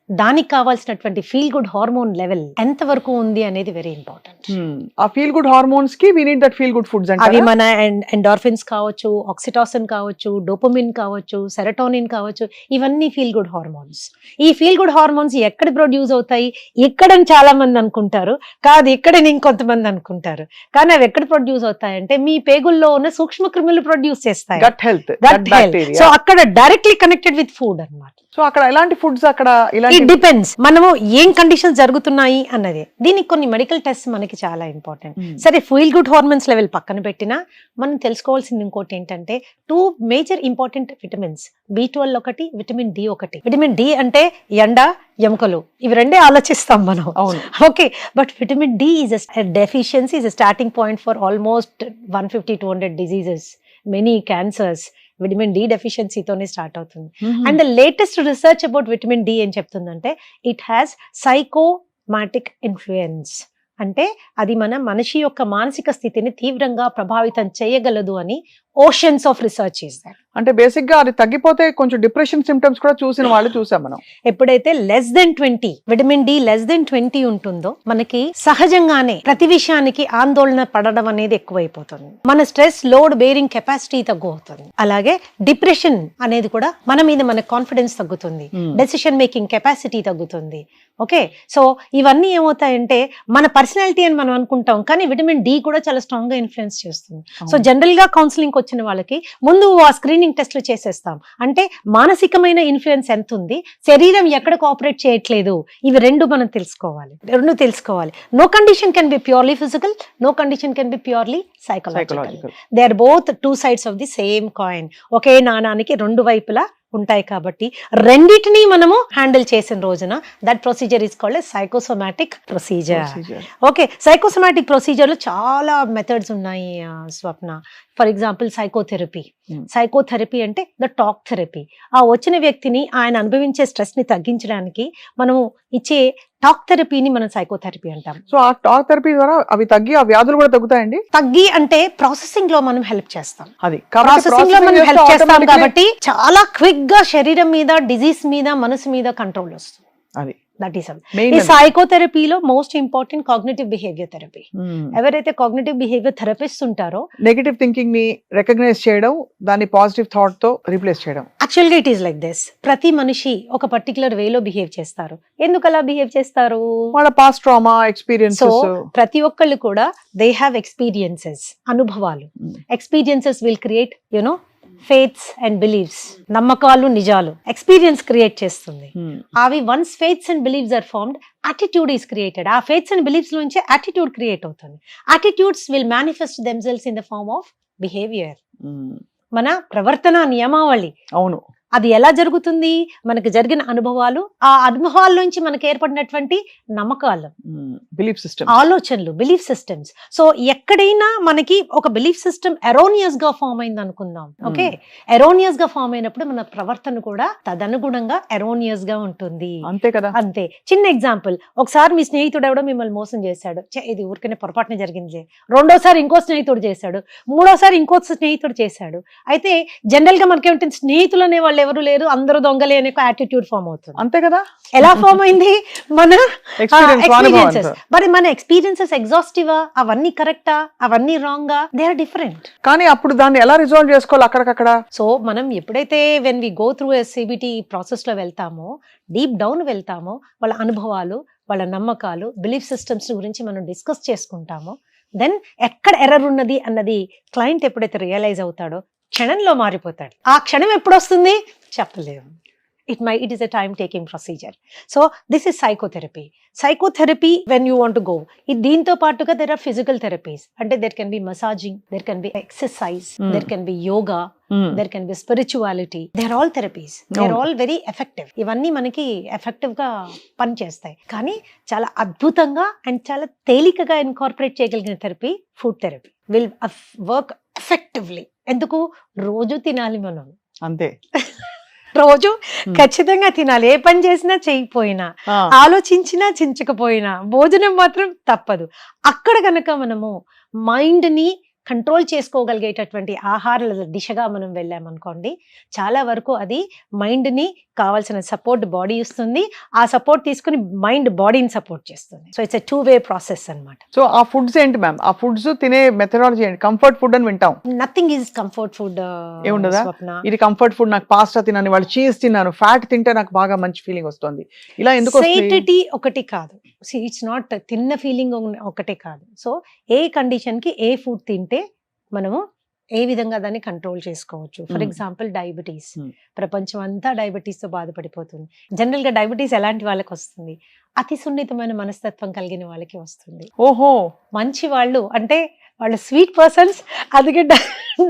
దానికి కావాల్సినటువంటి ఫీల్ గుడ్ హార్మోన్ లెవెల్ ఎంత వరకు ఉంది అనేది వెరీ ఇంపార్టెంట్. ఆ ఫీల్ గుడ్ హార్మోన్స్ కి we need that feel good foods. అవి మన ఎండార్ఫిన్స్ కావచ్చు, ఆక్సిటాసిన్ కావచ్చు, డోపమిన్ కావచ్చు, సెరటోనిన్ కావచ్చు, ఇవన్నీ ఫీల్ గుడ్ హార్మోన్స్. ఈ ఫీల్ గుడ్ హార్మోన్స్ ఎక్కడ ప్రొడ్యూస్ అవుతాయి? ఇక్కడని చాలా మంది అనుకుంటారు, కాదు ఇక్కడని ఇంకొంతమంది అనుకుంటారు. కానీ అవి ఎక్కడ ప్రొడ్యూస్ అవుతాయంటే మీ పేగుల్లో ఉన్న సూక్ష్మ క్రిములు ప్రొడ్యూస్ చేస్తాయి. Gut health. సో అక్కడ డైరెక్ట్లీ కనెక్టెడ్ విత్ ఫుడ్ అన్నమాట. సో అక్కడ ఎలాంటి ఫుడ్స్, అక్కడ ఇట్ డిపెండ్స్ మనము ఏం కండిషన్స్ జరుగుతున్నాయి అన్నది. దీనికి కొన్ని మెడికల్ టెస్ట్ మనకి చాలా ఇంపార్టెంట్. సరే, ఫీల్ గుడ్ హార్మోన్స్ లెవెల్ పక్కన పెట్టినా మనం తెలుసుకోవాల్సింది ఇంకోటి ఏంటంటే 2 మేజర్ ఇంపార్టెంట్ విటమిన్స్, B12 ఒకటి, విటమిన్ డి ఒకటి. విటమిన్ డి అంటే ఎండ, ఎముకలు, ఇవి రెండే ఆలోచిస్తాం మనం. Okay, but vitamin D is deficiency is starting point for almost 150-200 diseases, many cancers. Vitamin D డెఫిషియన్సీతోనే స్టార్ట్ అవుతుంది. And the latest research about vitamin D ఏం చెప్తుందంటే ఇట్ హ్యాస్ సైకోమాటిక్ ఇన్ఫ్లుయెన్స్. అంటే అది మన మనిషి యొక్క మానసిక స్థితిని తీవ్రంగా ప్రభావితం చేయగలదు అని oceans of research is that. అంటే బేసిక్ గా అది తగ్గిపోతే కొంచెం డిప్రెషన్ సిమ్టమ్స్ కూడా చూసిన వాళ్ళు చూసాం మనం. ఎప్పుడైతే less than 20 vitamin D less than 20 ఉంటుందో మనకి సహజంగానే ప్రతి విషయానికి ఆందోళన పడడం అనేది ఎక్కువైపోతుంది. మన స్ట్రెస్ లోడ్ బేరింగ్ కెపాసిటీ తగ్గుతుంది. అలాగే డిప్రెషన్ అనేది కూడా మన మీద మన కాన్ఫిడెన్స్ తగ్గుతుంది, డెసిషన్ మేకింగ్ కెపాసిటీ తగ్గుతుంది. ఓకే, సో ఇవన్నీ ఏమవుతాయంటే మన పర్సనాలిటీ అని మనం అనుకుంటాం, కానీ విటమిన్ డి కూడా చాలా స్ట్రాంగ్ గా ఇన్ఫ్లుయెన్స్ చేస్తుంది. సో జనరల్ గా కౌన్సిలింగ్ వచ్చిన వాళ్ళకి ముందు ఆ స్క్రీనింగ్ టెస్ట్లు చేసేస్తాం. అంటే మానసికమైన ఇన్ఫ్లుయెన్స్ ఎంత ఉంది, శరీరం ఎక్కడ కోఆపరేట్ చేయట్లేదు, ఇవి రెండు మనం తెలుసుకోవాలి. No condition can be purely physical, no condition can be purely psychological. They are both 2 sides of the same coin. ఒకే నాణానికి 2 వైపులా ఉంటాయి కాబట్టి రెండిటిని మనము హ్యాండిల్ చేసిన రోజున that procedure is called psychosomatic procedure. Okay, psychosomatic procedure లో చాలా మెథడ్స్ ఉన్నాయి స్వప్న. ఫర్ ఎగ్జాంపుల్ సైకోథెరపీ అంటే ద టాక్ థెరపీ. ఆ వచ్చిన వ్యక్తిని ఆయన అనుభవించే స్ట్రెస్ ని తగ్గించడానికి మనము ఇచ్చే టాక్ థెరపీని మనం సైకోథెరపీ అంటాం. సో ఆ టాక్ థెరపీ ద్వారా అవి తగ్గి ఆ వ్యాధులు కూడా తగ్గుతాయండి. తగ్గి అంటే ప్రాసెసింగ్ లో మనం హెల్ప్ చేస్తాం. అది ప్రాసెసింగ్ లో మనం హెల్ప్ చేస్తాం కాబట్టి చాలా క్విక్ గా శరీరం మీద, డిజీజ్ మీద, మనసు మీద కంట్రోల్ వస్తుంది. అది దట్ ఈస్ ఈ సైకోథెరపీలో most important cognitive behaviour therapy. ఎవరైతే కాగ్నిటివ్ బిహేవియర్ థెరపిస్ట్ ఉంటారో నెగటివ్ థింకింగ్ ని రికగ్నైజ్ చేయడం, దాన్ని పాజిటివ్ థాట్ తో రీప్లేస్ చేయడం. యాక్చువల్ గా ఇట్ ఈస్ లైక్ దిస్. ప్రతి మనిషి ఒక పర్టికులర్ వేలో బిహేవ్ చేస్తారు. ఎందుకు అలా బిహేవ్ చేస్తారు? వాళ్ళ పాస్ట్ ట్రామా ఎక్స్పీరియన్సెస్. ప్రతి ఒక్కళ్ళు కూడా దే హ్యావ్ ఎక్స్పీరియన్సెస్, అనుభవాలు. Experiences will create you know faiths and believes. నమ్మకాలు, నిజాలు ఎక్స్పీరియన్స్ క్రియేట్ చేస్తుంది. అవి once faiths and believes are formed, attitude is created. ఆ ఫేత్స్ అండ్ బిలీవ్స్ నుంచి యాటిట్యూడ్ క్రియేట్ అవుతుంది. Attitudes will manifest themselves in the form of behaviour. మన ప్రవర్తన నియమావళి. అవును. అది ఎలా జరుగుతుంది? మనకు జరిగిన అనుభవాలు, ఆ అనుభవాల నుంచి మనకు ఏర్పడినటువంటి నమ్మకాలు, బిలీఫ్ సిస్టమ్, ఆలోచనలు, బిలీఫ్ సిస్టమ్స్. సో ఎక్కడైనా మనకి ఒక బిలీఫ్ సిస్టమ్ ఎరోనియస్ గా ఫామ్ అయింది అనుకుందాం. ఓకే, ఎరోనియస్ గా ఫామ్ అయినప్పుడు మన ప్రవర్తన కూడా తదనుగుణంగా ఎరోనియస్ గా ఉంటుంది. అంతే కదా. అంతే. చిన్న ఎగ్జాంపుల్, ఒకసారి మీ స్నేహితుడు ఎవడో మిమ్మల్ని మోసం చేశాడు, ఇది ఊరికనే పొరపాటున జరిగింది. రెండోసారి ఇంకో స్నేహితుడు చేశాడు, మూడోసారి ఇంకో స్నేహితుడు చేశాడు. అయితే జనరల్ గా మనకేమిటి, స్నేహితులు అనే వాళ్ళు ఎవరు లేరు, అందరూ దొంగలే అనే యాటిట్యూడ్ ఫామ్ అవుతుంది. అంతే కదా. ఎలా ఫామ్ అయింది? మన ఎక్స్పీరియన్సెస్. మరి మన ఎక్స్పీరియన్సెస్ ఎగ్జాస్టివా? అవన్నీ కరెక్టా? అవన్నీ రాంగా? They are different. కానీ అప్పుడు దాన్ని ఎలా రిజాల్వ్ చేసుకోవాలి అక్కడికక్కడ? సో మనం ఎప్పుడైతే when we go through CBT process లో వెళ్తామో, డీప్ డౌన్ వెళ్తామో, వాళ్ళ అనుభవాలు, వాళ్ళ నమ్మకాలు, బిలీఫ్ సిస్టమ్స్ గురించి మనం డిస్కస్ చేసుకుంటామో, దెన్ ఎక్కడ ఎర్రర్ ఉన్నది అన్నది క్లయింట్ ఎప్పుడైతే రియలైజ్ అవుతాడో క్షణంలో మారిపోతాడు. ఆ క్షణం ఎప్పుడు వస్తుంది చెప్పలేము. it is a time taking procedure. So this is psychotherapy when you want to go. దీంతో పాటుగా there are physical therapies. అంటే there can be massaging, there can be exercise, there can be yoga, there can be spirituality. They are all therapies. They are all very effective. ఇవన్నీ మనకి ఎఫెక్టివ్ గా పనిచేస్తాయి. కానీ చాలా అద్భుతంగా అండ్ చాలా తేలికగా ఇన్కార్పొరేట్ చేయగలిగిన therapy food therapy will work effectively. ఎందుకు? రోజు తినాలి మనం. అంతే. రోజు ఖచ్చితంగా తినాలి. ఏ పని చేసినా చేయకపోయినా, ఆలోచించినా చించకపోయినా, భోజనం మాత్రం తప్పదు. అక్కడ గనక మనము మైండ్ ని కంట్రోల్ చేసుకోగలిగేటటువంటి ఆహారాల దిశగా మనం వెళ్ళామనుకోండి, చాలా వరకు అది మైండ్ ని కావాల్సిన సపోర్ట్ బాడీ ఇస్తుంది. ఆ సపోర్ట్ తీసుకుని మైండ్ బాడీని సపోర్ట్ చేస్తుంది. So it's a 2-way process అన్నమాట. సో ఆ ఫుడ్స్ ఏంటి మ్యామ్? ఆ ఫుడ్స్ తినే మెథడాలజీ ఏంటి? కంఫర్ట్ ఫుడ్ అని వింటాం. Nothing is comfort food. ఏముండదా? ఇది కంఫర్ట్ ఫుడ్, నాకు పాస్తా తిన్నాను, వాళ్ళు చీజ్ తిన్నాను, ఫ్యాట్ తింటే నాకు బాగా మంచి ఫీలింగ్ వస్తుంది, ఇలా ఎందుకు? సేటిటీ ఒకటి కాదు. ఇట్స్ నాట్ తిన్న ఫీలింగ్ ఒకటే కాదు. సో ఏ కండిషన్ కి ఏ ఫుడ్ తింటే మనము ఏ విధంగా దాన్ని కంట్రోల్ చేసుకోవచ్చు. For example diabetes. ప్రపంచం అంతా డయాబెటీస్ తో బాధపడిపోతుంది. జనరల్ గా డయాబెటీస్ ఎలాంటి వాళ్ళకి వస్తుంది? అతి సున్నితమైన మనస్తత్వం కలిగిన వాళ్ళకి వస్తుంది. ఓహో. మంచి వాళ్ళు అంటే వాళ్ళు స్వీట్ పర్సన్స్, అందుకే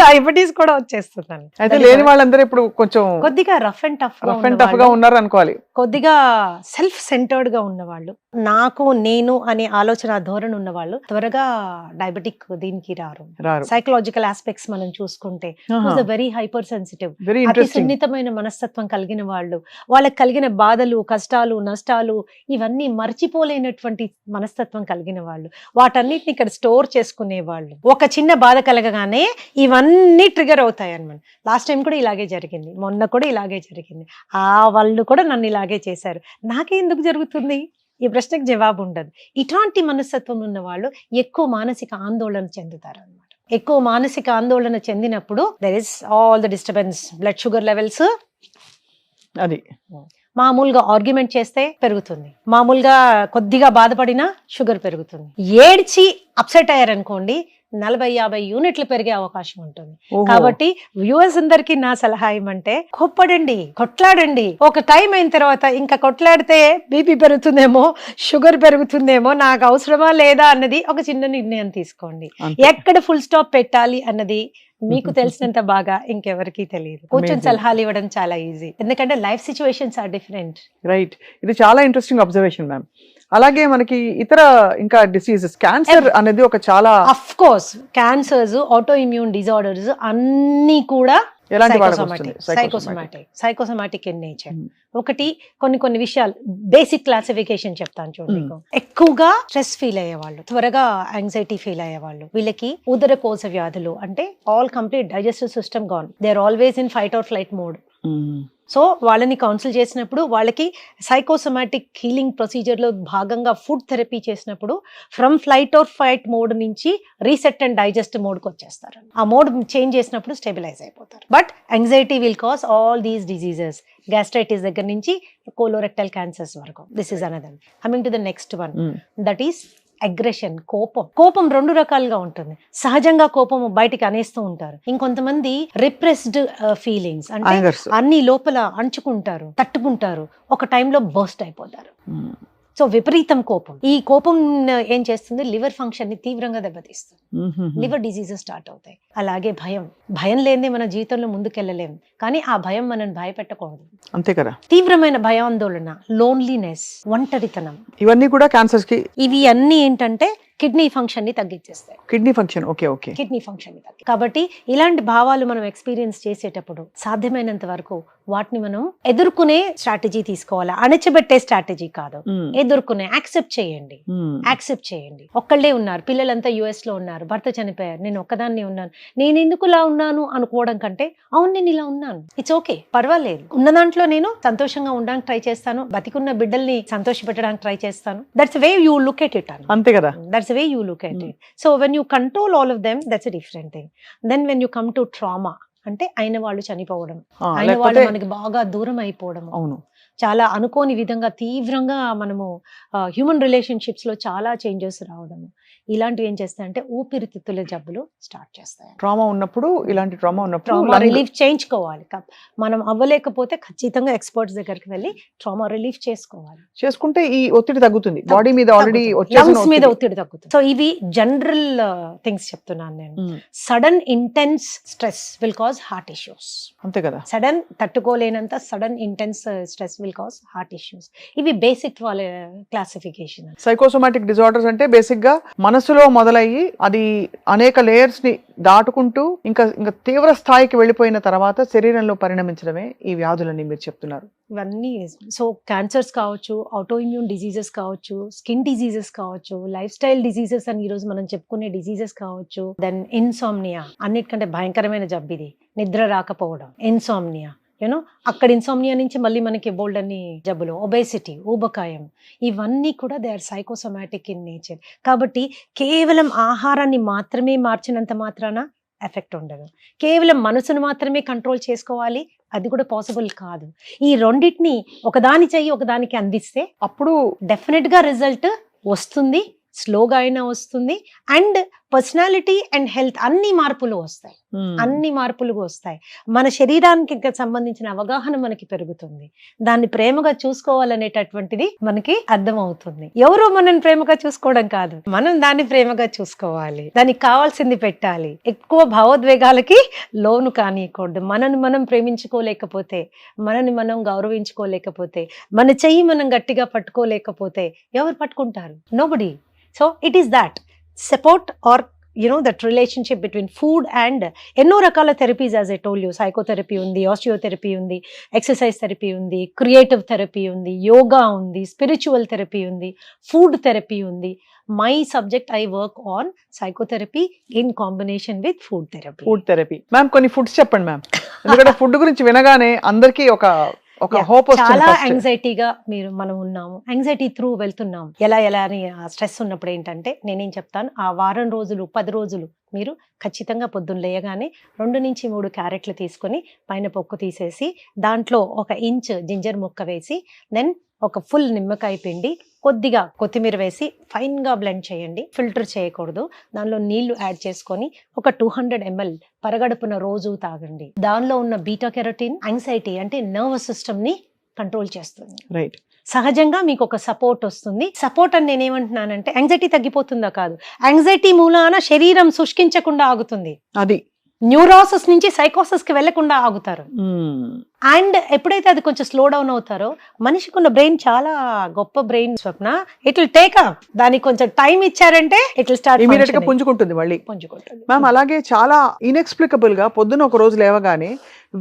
డయాబెటీస్ కూడా వచ్చేస్తుందని. అయితే లేని వాళ్ళందరూ ఇప్పుడు కొంచెం కొద్దిగా రఫ్ అండ్ టఫ్ గా ఉన్నారు అనుకోవాలి. కొద్దిగా సెల్ఫ్ సెంటర్డ్ గా ఉన్నవాళ్ళు, నాకు నేను అనే ఆలోచన ధోరణి ఉన్న వాళ్ళు త్వరగా డయాబెటిక్ దీనికి రారు. సైకలాజికల్ ఆస్పెక్ట్స్ మనం చూసుకుంటే వెరీ హైపర్ సెన్సిటివ్, అతి సున్నితమైన మనస్తత్వం కలిగిన వాళ్ళు, వాళ్ళకి కలిగిన బాధలు, కష్టాలు, నష్టాలు ఇవన్నీ మర్చిపోలేనటువంటి మనస్తత్వం కలిగిన వాళ్ళు, వాటన్నిటిని ఇక్కడ స్టోర్ చేసుకునే వాళ్ళు. ఒక చిన్న బాధ కలగగానే ఇవన్నీ ట్రిగర్ అవుతాయి అన్నమాట. లాస్ట్ టైం కూడా ఇలాగే జరిగింది, మొన్న కూడా ఇలాగే జరిగింది, ఆ వాళ్ళు కూడా నన్ను ఇలాగే చేశారు, నాకే ఎందుకు జరుగుతుంది? ఈ ప్రశ్నకు జవాబు ఉండదు. ఇట్లాంటి మనస్తత్వం ఉన్న వాళ్ళు ఎక్కువ మానసిక ఆందోళన చెందుతారు అన్నమాట. ఎక్కువ మానసిక ఆందోళన చెందినప్పుడు there is all the disturbance, blood sugar levels, అది మామూలుగా ఆర్గ్యుమెంట్ చేస్తే పెరుగుతుంది, మామూలుగా కొద్దిగా బాధపడినా షుగర్ పెరుగుతుంది, ఏడ్చి అప్సెట్ అయ్యారనుకోండి 40-50 యూనిట్లు పెరిగే అవకాశం ఉంటుంది. కాబట్టి వ్యూవర్స్ అందరికి నా సలహా ఏమంటే, కోప్పడండి, కొట్లాడండి. ఒక టైం అయిన తర్వాత ఇంకా కొట్లాడితే బీపీ పెరుగుతుందేమో, షుగర్ పెరుగుతుందేమో, నాకు అవసరమా లేదా అన్నది ఒక చిన్న నిర్ణయం తీసుకోండి. ఎక్కడ ఫుల్ స్టాప్ పెట్టాలి అన్నది మీకు తెలిసినంత బాగా ఇంకెవరికి తెలియదు. కూర్చొని Amazing. సలహాలు ఇవ్వడం చాలా ఈజీ, ఎందుకంటే life situations are different. Right, ఇది చాలా ఇంట్రెస్టింగ్ అబ్జర్వేషన్ మ్యామ్. అలాగే మనకి ఇతర ఇంకా డిసీజెస్, క్యాన్సర్ అనేది ఒక చాలా of course cancers, auto immune disorders అన్నీ కూడా ఎలాంటి వాళ్ళకి వస్తుంది? Psychosomatic in nature. ఒకటి కొన్ని విషయాలు బేసిక్ క్లాసిఫికేషన్ చెప్తాను చూడండి. ఎక్కువగా స్ట్రెస్ ఫీల్ అయ్యేవాళ్ళు, త్వరగా యాంగ్జైటీ ఫీల్ అయ్యేవాళ్ళు, వీళ్ళకి ఉదరకోశ వ్యాధులు, అంటే all complete digestive system gone, they are always in fight or flight mode. So వాళ్ళని కౌన్సిల్ చేసినప్పుడు వాళ్ళకి సైకోసోమాటిక్ హీలింగ్ ప్రొసీజర్ లో భాగంగా ఫుడ్ థెరపీ చేసినప్పుడు from flight or fight mode నుంచి రీసెట్ అండ్ డైజెస్ట్ మోడ్ కి వచ్చేస్తారు. ఆ మోడ్ చేంజ్ చేసినప్పుడు స్టెబిలైజ్ అయిపోతారు. But anxiety will cause all these diseases, gastritis దగ్గర నుంచి కోలోరెక్టల్ క్యాన్సర్స్ వరకు. This is another. Coming to the next one, that is aggression. కోపం రెండు రకాలుగా ఉంటుంది. సహజంగా కోపం బయటికి అనేస్తూ ఉంటారు. ఇంకొంతమంది రిప్రెస్డ్ ఫీలింగ్స్, అంటే అన్ని లోపల అంచుకుంటారు, తట్టుకుంటారు, ఒక టైంలో బర్స్ట్ అయిపోతారు. సో విపరీతం కోపం. ఈ కోపం ఏం చేస్తుంది? లివర్ ఫంక్షన్ ని తీవ్రంగా దెబ్బతీస్తుంది. లివర్ డిసీజెస్ స్టార్ట్ అవుతాయి. అలాగే భయం లేనిదే మన జీవితంలో ముందుకెళ్ళలేము. కానీ ఆ భయం మనం భయపెట్టకూడదు. అంతే కదా. తీవ్రమైన భయాందోళన, లోన్లీనెస్, ఒంటరితనం, ఇవన్నీ కూడా క్యాన్సర్స్ కి. ఇవి అన్ని ఏంటంటే కిడ్నీ ఫంక్షన్ ని తగ్గించేస్తాయి. Kidney function, okay. Kidney function ని తగ్గి. కాబట్టి ఇలాంటి భావాలు మనం ఎక్స్పీరియన్స్ చేసేటప్పుడు సాధ్యమైనంత వరకు వాటిని మనం ఎదుర్కొనే స్ట్రాటజీ తీసుకోవాలి. అణచిపెట్టే స్ట్రాటజీ కాదు, ఎదుర్కొనే. యాక్సెప్ట్ చేయండి. ఒక్కళ్ళే ఉన్నారు, పిల్లలంతా యుఎస్ లో ఉన్నారు, భర్త చనిపోయారు, నేను ఒక్కదాన్ని ఉన్నాను, నేను ఎందుకు ఇలా ఉన్నాను అనుకోవడం కంటే, అవును నేను ఇలా ఉన్నాను, ఇట్స్ ఓకే, పర్వాలేదు, ఉన్న దాంట్లో నేను సంతోషంగా ఉండడానికి ట్రై చేస్తాను, బతికున్న బిడ్డల్ని సంతోష పెట్టడానికి ట్రై చేస్తాను. That's way you look at it. అంతే కదా. That's the way you look at it. So when you control all of them, that's a different thing. Then when you come to trauma, అంటే అయిన వాళ్ళు చనిపోవడం, అయిన వాళ్ళు మనకి బాగా దూరం అయిపోవడం, చాలా అనుకోని విధంగా తీవ్రంగా మనము హ్యూమన్ రిలేషన్షిప్స్ లో చాలా చేంజెస్ రావడం, ఇలాంటివి ఏం చేస్తాయంటే ఊపిరితిత్తుల జబ్బులు స్టార్ట్ చేస్తాయి. ఇలాంటి ట్రామా ఉన్నప్పుడు రిలీఫ్ చేయించుకోవాలి. మనం అవ్వలేకపోతే ఖచ్చితంగా ఎక్స్పర్ట్స్ దగ్గరికి వెళ్ళి ట్రామా రిలీఫ్ చేసుకుంటే ఈ ఒత్తిడి తగ్గుతుంది, బాడీ మీద ఆల్రెడీ లంగ్స్ మీద ఒత్తిడి తగ్గుతుంది. సో ఇవి జనరల్ థింగ్స్ చెప్తున్నాను నేను. Sudden intense stress will cause heart issues. అంతే కదా. సడన్ తట్టుకోలేనంత sudden intense stress will cause heart issues. ఇవి బేసిక్ వాళ్ళ క్లాసిఫికేషన్. సైకోసోమాటిక్ డిజార్డర్స్ అంటే బేసిక్ గా మనసులో మొదలయ్యి అది అనేక లేయర్స్ ని దాటుకుంటూ ఇంకా తీవ్ర స్థాయికి వెళ్ళిపోయిన తర్వాత శరీరంలో పరిణమించడమే ఈ వ్యాధులని మీరు చెప్తున్నారు. ఇవన్నీ సో క్యాన్సర్స్ కావచ్చు, ఆటో ఇమ్యూన్ డిజీజెస్ కావచ్చు, స్కిన్ డిజీజెస్ కావచ్చు, లైఫ్ స్టైల్ డిజీజెస్ అని ఈ రోజు మనం చెప్పుకునే డిజీజెస్ కావచ్చు. దెన్ ఇన్సామ్నియా, అన్నిటికంటే భయంకరమైన జబ్బు ఇది, నిద్ర రాకపోవడం, ఇన్సామ్నియా. అక్కడ ఇన్సామ్నియా నుంచి మళ్ళీ మనకి బోల్డ్ అన్ని జబ్బులు, ఒబేసిటీ, ఊబకాయం, ఇవన్నీ కూడా they are psychosomatic in nature. కాబట్టి కేవలం ఆహారాన్ని మాత్రమే మార్చినంత మాత్రాన ఎఫెక్ట్ ఉండదు. కేవలం మనసును మాత్రమే కంట్రోల్ చేసుకోవాలి, అది కూడా పాసిబుల్ కాదు. ఈ రెండింటిని ఒకదాని చెయ్యి ఒకదానికి అందిస్తే అప్పుడు డెఫినెట్ గా రిజల్ట్ వస్తుంది, స్లోగా అయినా వస్తుంది. అండ్ పర్సనాలిటీ అండ్ హెల్త్ అన్ని మార్పులు వస్తాయి. మన శరీరానికి సంబంధించిన అవగాహన మనకి పెరుగుతుంది, దాన్ని ప్రేమగా చూసుకోవాలనేటటువంటిది మనకి అర్థం అవుతుంది. ఎవరో మనం ప్రేమగా చూసుకోవడం కాదు, మనం దాన్ని ప్రేమగా చూసుకోవాలి, దానికి కావాల్సింది పెట్టాలి. ఎక్కువ భావోద్వేగాలకి లోను కానియకూడదు. మనని మనం ప్రేమించుకోలేకపోతే, మనని మనం గౌరవించుకోలేకపోతే, మన చెయ్యి మనం గట్టిగా పట్టుకోలేకపోతే ఎవరు పట్టుకుంటారు? Nobody. So it is that support or that relationship between food and ఎన్నో రకాల therapies, as I told you, psychotherapy ఉంది, ఆస్టియోథెరపీ ఉంది, ఎక్సర్సైజ్ థెరపీ ఉంది, క్రియేటివ్ థెరపీ ఉంది, యోగా ఉంది, స్పిరిచువల్ థెరపీ ఉంది, ఫుడ్ థెరపీ ఉంది. My subject, I work on psychotherapy in combination with food therapy. Ma'am కొన్ని ఫుడ్స్ చెప్పండి మ్యామ్, ఎందుకంటే ఫుడ్ గురించి వినగానే అందరికీ ఒక హోప్ వస్తుంది. చాలా యాంగ్జైటీగా మనం ఉన్నాము, యాంగ్జైటీ త్రూ వెళ్తున్నాము. ఎలా అని స్ట్రెస్ ఉన్నప్పుడు ఏంటంటే నేనేం చెప్తాను, ఆ వారం రోజులు 10 రోజులు మీరు ఖచ్చితంగా పొద్దున్న లేయగానే 2 నుంచి 3 క్యారెట్లు తీసుకొని పైన పొక్కు తీసేసి దాంట్లో 1 ఇంచ్ జింజర్ ముక్క వేసి, దెన్ ఒక ఫుల్ నిమ్మకాయ పిండి, కొద్దిగా కొత్తిమీర వేసి ఫైన్ గా బ్లెండ్ చేయండి. ఫిల్టర్ చేయకూడదు. దానిలో నీళ్లు యాడ్ చేసుకొని ఒక 200 ml పరగడుపున రోజు తాగండి. దానిలో ఉన్న బీటా కెరోటిన్ యాంగ్జైటీ అంటే నర్వస్ సిస్టమ్ ని కంట్రోల్ చేస్తుంది. రైట్. సహజంగా మీకు ఒక సపోర్ట్ వస్తుంది. సపోర్ట్ అని నేనేమంటున్నానంటే యాంగ్జైటీ తగ్గిపోతుందా కాదు, యాంగ్జైటీ మూలాన శరీరం శుష్కించకుండా ఆగుతుంది. అది న్యూరోసిస్ నుంచి సైకోసిస్ కి వెళ్లకుండా ఆగుతారు. అండ్ ఎప్పుడైతే అది కొంచెం స్లో డౌన్ అవుతారో, మనిషికి ఉన్న బ్రెయిన్ చాలా గొప్ప brain Swapna. It will take up, దానికి కొంచెం టైం ఇచ్చారంటే ఇట్ విల్ స్టార్ట్ ఇమీడియట్ గా పుంజుకుంటుంది మళ్ళీ. పుంజుకుంటుంది. మ్యామ్ అలాగే చాలా ఇన్ఎక్స్ప్లికబుల్ గా పొద్దున ఒక రోజు లేవగానే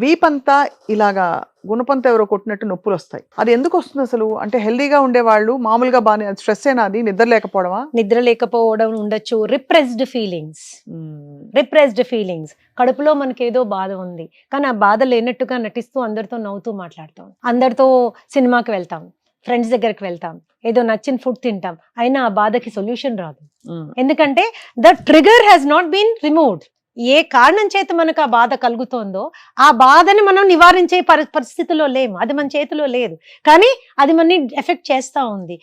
వీపంతా ఇలాగా గుణపంత ఎవరో కొట్టినట్టు నొప్పులు వస్తాయి. అది ఎందుకు వస్తుంది అసలు? అంటే హెల్దీగా ఉండేవాళ్ళు మామూలుగా బాగానే, స్ట్రెస్ ఏనా, అది నిద్ర లేకపోవడమా? నిద్ర లేకపోవడం ఉండొచ్చు, రిప్రెస్డ్ ఫీలింగ్స్. కడుపులో మనకి ఏదో బాధ ఉంది, కానీ ఆ బాధ లేనట్టుగా నటిస్తూ అందరితో నవ్వుతూ మాట్లాడతాం, అందరితో సినిమాకి వెళ్తాం, ఫ్రెండ్స్ దగ్గరికి వెళ్తాం, ఏదో నచ్చిన ఫుడ్ తింటాం, అయినా ఆ బాధకి సొల్యూషన్ రాదు. ఎందుకంటే the trigger has not been removed. ఏ కారణం చేత మనకు ఆ బాధ కలుగుతోందో ఆ బాధని మనం నివారించే పరిస్థితిలో లేము, అది మన చేతిలో లేదు, కానీ అది మనని ఎఫెక్ట్ చేస్తా ఉంది.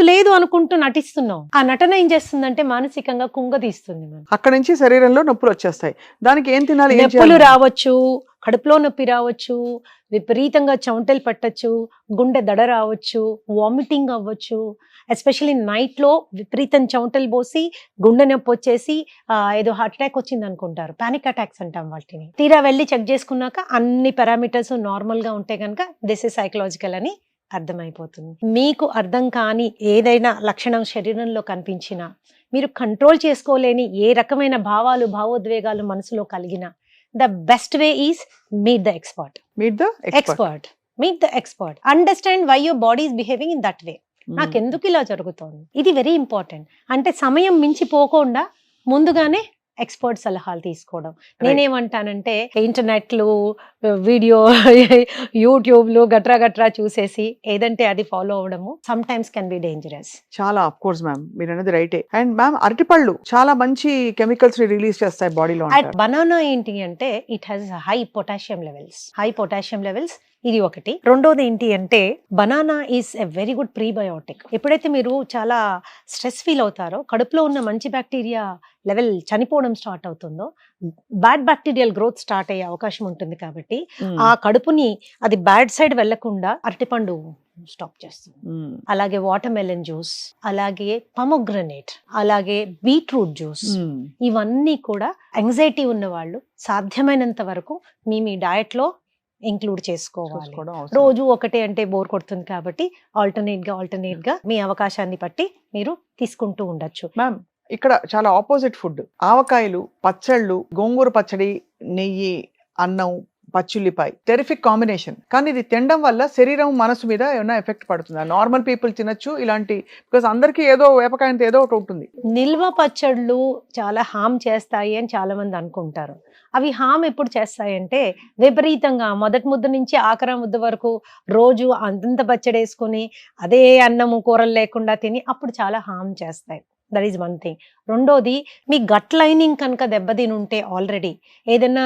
లేదు అనుకుంటూ నటిస్తున్నాం. ఆ నటన ఏం చేస్తుందంటే మానసికంగా కుంగదీస్తుంది. మనం అక్కడి నుంచి శరీరంలో నొప్పులు వచ్చేస్తాయి. దానికి ఏం తినాలి? నొప్పులు రావచ్చు, కడుపులో నొప్పి రావచ్చు, విపరీతంగా చెమటలు పట్టచ్చు, గుండె దడ రావచ్చు, వామిటింగ్ అవ్వచ్చు. ఎస్పెషల్లీ నైట్ లో విపరీతం చెమటలు పోసి గుండె నొప్పి వచ్చేసి ఏదో హార్ట్ అటాక్ వచ్చింది అనుకుంటారు, పానిక్ అటాక్స్ అంటాం వాటిని. తీరా వెళ్ళి చెక్ చేసుకున్నాక అన్ని పారామీటర్స్ నార్మల్ గా ఉంటే కనుక దిస్ ఇస్ సైకలాజికల్ అని అర్థమైపోతుంది. మీకు అర్థం కాని ఏదైనా లక్షణం శరీరంలో కనిపించినా, మీరు కంట్రోల్ చేసుకోలేని ఏ రకమైన భావాలు భావోద్వేగాలు మనసులో కలిగినా, the best way is meet the expert. Meet the expert. Understand why your body is behaving in that way. నాకు ఎందుకు ఇలా జరుగుతోంది, ఇది వెరీ ఇంపార్టెంట్. అంటే సమయం మించిపోకుండా ముందుగానే ఎక్స్పర్ట్ సలహాలు తీసుకోవడం. నేనేమంటానంటే ఇంటర్నెట్లు, వీడియో, యూట్యూబ్లు గట్రా చూసేసి ఏదంటే అది ఫాలో అవడము sometimes can be dangerous. చాలా ఆఫ్ కోర్స్ మ్యామ్, మీరు అనేది రైటే. అండ్ మ్యామ్ అరటిపళ్ళు చాలా మంచి కెమికల్స్ ని రిలీజ్ చేస్తాయి బాడీలో. బనానా ఏంటి అంటే it has high potassium levels, ఇది ఒకటి. రెండోది ఏంటి అంటే banana is a very good prebiotic. ఎప్పుడైతే మీరు చాలా స్ట్రెస్ ఫీల్ అవుతారో, కడుపులో ఉన్న మంచి బ్యాక్టీరియా లెవెల్ చనిపోవడం స్టార్ట్ అవుతుందో, బ్యాడ్ బ్యాక్టీరియల్ గ్రోత్ స్టార్ట్ అయ్యే అవకాశం ఉంటుంది. కాబట్టి ఆ కడుపుని అది బ్యాడ్ సైడ్ వెళ్లకుండా అరటిపండు స్టాప్ చేస్తుంది. అలాగే వాటర్ మెలన్ జ్యూస్, అలాగే పొమోగ్రనేట్, అలాగే బీట్రూట్ జ్యూస్, ఇవన్నీ కూడా యాంగ్జైటీ ఉన్న వాళ్ళు సాధ్యమైనంత వరకు మీ డయట్ లో ఇంక్లూడ్ చేసుకోవాలి. రోజు ఒకటే అంటే బోర్ కొడుతుంది కాబట్టి ఆల్టర్నేట్ గా మీ అవకాశాన్ని బట్టి మీరు తీసుకుంటూ ఉండొచ్చు. మ్యామ్ ఇక్కడ చాలా ఆపోజిట్ ఫుడ్, ఆవకాయలు, పచ్చళ్ళు, గోంగూర పచ్చడి, నెయ్యి, అన్నం, పచ్చిల్లిపాయ, టెరిఫిక్ కాంబినేషన్. కానీ ఇది తినడం వల్ల శరీరం మనసు మీద ఏమైనా ఎఫెక్ట్ పడుతుందా? నార్మల్ పీపుల్ తినొచ్చు ఇలాంటి, బికాస్ అందరికి ఏదో వేపకాయంతో ఏదో ఒకటి ఉంటుంది. నిల్వ పచ్చళ్ళు చాలా హామ్ చేస్తాయి అని చాలా మంది అనుకుంటారు. అవి హామ్ ఎప్పుడు చేస్తాయంటే విపరీతంగా మొదటి ముద్ద నుంచి ఆఖరి ముద్ద వరకు రోజు అంతంత పచ్చడి వేసుకుని అదే అన్నము కూరలు లేకుండా తిని అప్పుడు చాలా హామ్ చేస్తాయి. That is one thing. రెండోది, మీ గట్ లైనింగ్ కనుక దెబ్బతిని ఉంటే, ఆల్రెడీ ఏదైనా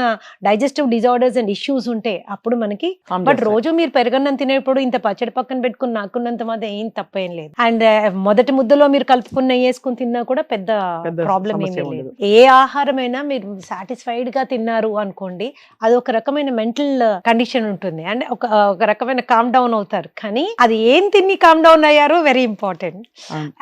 డైజెస్టివ్ డిజార్డర్స్ అండ్ ఇష్యూస్ ఉంటే అప్పుడు మనకి, బట్ రోజు మీరు పెరగన్నం తినేప్పుడు ఇంత పచ్చడి పక్కన పెట్టుకుని నాకున్నంత మాత్రం ఏం తప్పేం లేదు. అండ్ మొదటి ముద్దలో మీరు కలుపుకున్న వేసుకుని తిన్నా కూడా పెద్ద ప్రాబ్లం ఏమీ లేదు. ఏ ఆహారమైనా మీరు సాటిస్ఫైడ్ గా తిన్నారు అనుకోండి, అది ఒక రకమైన మెంటల్ కండిషన్ ఉంటుంది, అండ్ ఒక రకమైన కామ్ డౌన్ అవుతారు. కానీ అది ఏం తిని కామ్ డౌన్ అయ్యారు వెరీ ఇంపార్టెంట్.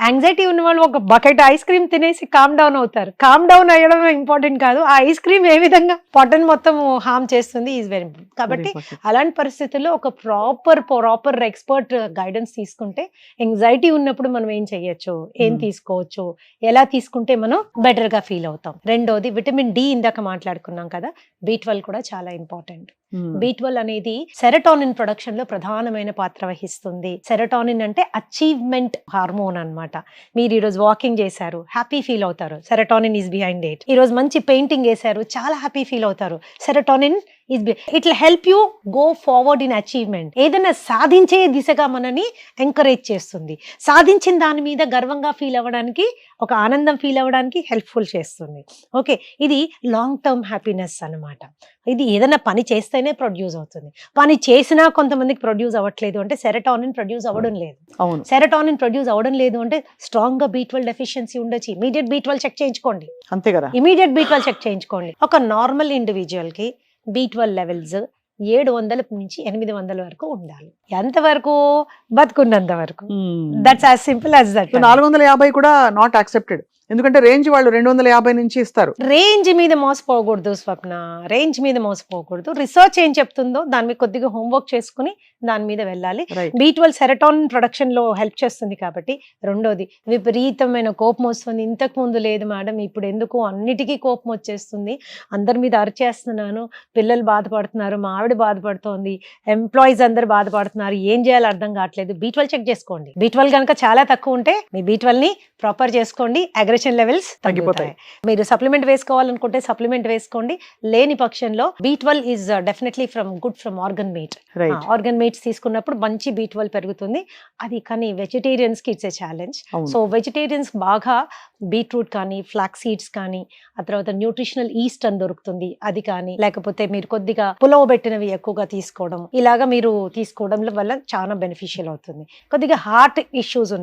యాంగ్జైటీ ఉన్న వాళ్ళు ఒక బకెట్ ఐస్ క్రీమ్ తినేసి కామ్ డౌన్ అవుతారు. కామ్ డౌన్ అయ్యడం ఇంపార్టెంట్ కాదు, ఆ ఐస్ క్రీమ్ ఏ విధంగా పొట్టను మొత్తం హార్మ్ చేస్తుంది ఈజ్ వెరీ ఇంపార్టెంట్. కాబట్టి అలాంటి పరిస్థితుల్లో ఒక ప్రాపర్ ఎక్స్పర్ట్ గైడెన్స్ తీసుకుంటే, యాంగ్జైటీ ఉన్నప్పుడు మనం ఏం చెయ్యొచ్చు, ఏం తీసుకోవచ్చు, ఎలా తీసుకుంటే మనం బెటర్ గా ఫీల్ అవుతాం. రెండోది విటమిన్ డి, ఇందాక మాట్లాడుకున్నాం కదా, B12 కూడా చాలా ఇంపార్టెంట్. B12 అనేది సెరటోనిన్ ప్రొడక్షన్ లో ప్రధానమైన పాత్ర వహిస్తుంది. సెరటోనిన్ అంటే అచీవ్మెంట్ హార్మోన్ అన్నమాట. మీరు ఈరోజు వాకింగ్ చేశారు, హ్యాపీ ఫీల్ అవుతారు, సెరటోనిన్ ఈస్ బిహైండ్ ఇట్. ఈ రోజు మంచి పెయింటింగ్ వేశారు, చాలా హ్యాపీ ఫీల్ అవుతారు, serotonin it will help you go forward in achievement. ఏదైనా సాధించే దిశగా మనని ఎంకరేజ్ చేస్తుంది. సాధించిన దాని మీద గర్వంగా ఫీల్ అవ్వడానికి, ఒక ఆనందం ఫీల్ అవ్వడానికి హెల్ప్ఫుల్ చేస్తుంది. ఓకే, ఇది లాంగ్ టర్మ్ హ్యాపీనెస్ అన్నమాట. ఇది ఏదైనా పని చేస్తేనే ప్రొడ్యూస్ అవుతుంది. పని చేసినా కొంతమందికి ప్రొడ్యూస్ అవ్వట్లేదు అంటే సెరటోనిన్ ప్రొడ్యూస్ అవ్వడం లేదు. సెరటోనిన్ ప్రొడ్యూస్ అవ్వడం లేదు అంటే స్ట్రాంగ్ గా B12 డెఫిషియన్సీ ఉండొచ్చు. ఇమీడియట్ B12 చెక్ చేయించుకోండి. అంతే కదా, ఇమీడియట్ B12 చెక్ చేయించుకోండి. ఒక నార్మల్ ఇండివిజువల్ కి B12 లెవెల్స్ 700 నుంచి 800 వరకు ఉండాలి. ఎంతవరకు? బతుకున్నంత వరకు. That's as simple as that. 450 కూడా నాట్ యాక్సెప్టెడ్. ఎందుకంటే రేంజ్ వాళ్ళు 250 నుంచి ఇస్తారు. రేంజ్ మీద మోసపోకూడదు స్వప్న, రేంజ్ మీద మోసపోకూడదు. రిసర్చ్ ఏం చెప్తుందో దాని మీద కొద్దిగా హోంవర్క్ చేసుకుని దాని మీద వెళ్ళాలి. రైట్. B12 సెరటోనిన్ ప్రొడక్షన్ లో హెల్ప్ చేస్తుంది కాబట్టి. రెండోది విపరీతమైన కోపం వస్తుంది. ఇంతకు ముందు లేదు మేడం, ఇప్పుడు ఎందుకు అన్నిటికీ కోపం వచ్చేస్తుంది, అందరి మీద అరిచేస్తున్నాను, పిల్లలు బాధపడుతున్నారు, మా ఆవిడ బాధపడుతోంది, ఎంప్లాయీస్ అందరు బాధపడుతున్నారు, ఏం చేయాలో అర్థం కావట్లేదు. B12 చెక్ చేసుకోండి. B12 కనుక చాలా తక్కువ ఉంటే మీ B12 ని ప్రాపర్ చేసుకోండి, అగ్రెషన్ లెవెల్స్ తగ్గిపోతాయి. మీరు సప్లిమెంట్ వేసుకోవాలనుకుంటే సప్లిమెంట్ వేసుకోండి. లేని పక్షంలో B12 is definitely good from organ meat. Right. Organ meats తీసుకున్నప్పుడు మంచి B12 పెరుగుతుంది. అది కానీ వెజిటేరియన్స్ కి ఇట్స్ ఏ ఛాలెంజ్. అవును. సో వెజిటేరియన్స్ బాగా బీట్రూట్ కానీ, ఫ్లాక్ సీడ్స్ కానీ, ఆ తర్వాత న్యూట్రిషనల్ ఈస్ట్ అని దొరుకుతుంది, అది కానీ, లేకపోతే మీరు కొద్దిగా పులవబెట్టినవి ఎక్కువగా తీసుకోవడం, ఇలాగా మీరు తీసుకోవడం వల్ల చాలా బెనిఫిషియల్ అవుతుంది. కొద్దిగా హార్ట్ ఇష్యూస్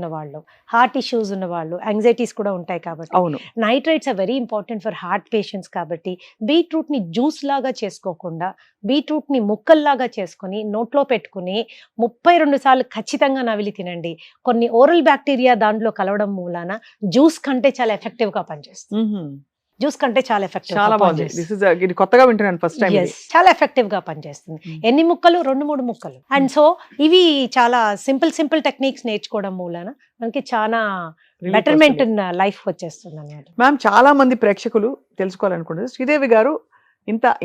ఉన్న వాళ్ళు యాంగ్జైటీస్ కూడా ఉంటాయి కాబట్టి అవును. Nitrates are very important for heart patients కాబట్టి బీట్రూట్ ని జ్యూస్ లాగా చేసుకోకుండా బీట్రూట్ ని ముక్కల్లాగా చేసుకుని నోట్లో పెట్టుకుని 32 సార్లు ఖచ్చితంగా నవిలి తినండి. కొన్ని ఓరల్ బ్యాక్టీరియా దాంట్లో కలవడం మూలాన జ్యూస్ కంటే చాలా ఎఫెక్టివ్ గా పనిచేస్తుంది. జ్యూస్ కంటే చాలా ఎఫెక్టివ్. చాలా బాగుంది. ఇది కొత్తగా వింటున్నాను ఫస్ట్ టైం. చాలా ఎఫెక్టివ్ గా పనిచేస్తుంది. ఎన్ని ముక్కలు? 2-3 ముక్కలు. అండ్ సో ఇవి చాలా సింపుల్ టెక్నిక్స్ నేర్చుకోవడం మూలాన మనకి చాలా బెటర్మెంట్ ఇన్ లైఫ్ వచ్చేస్తుంది అన్నమాట. మ్యామ్, చాలా మంది ప్రేక్షకులు తెలుసుకోవాలనుకుంటున్నారు, శ్రీదేవి గారు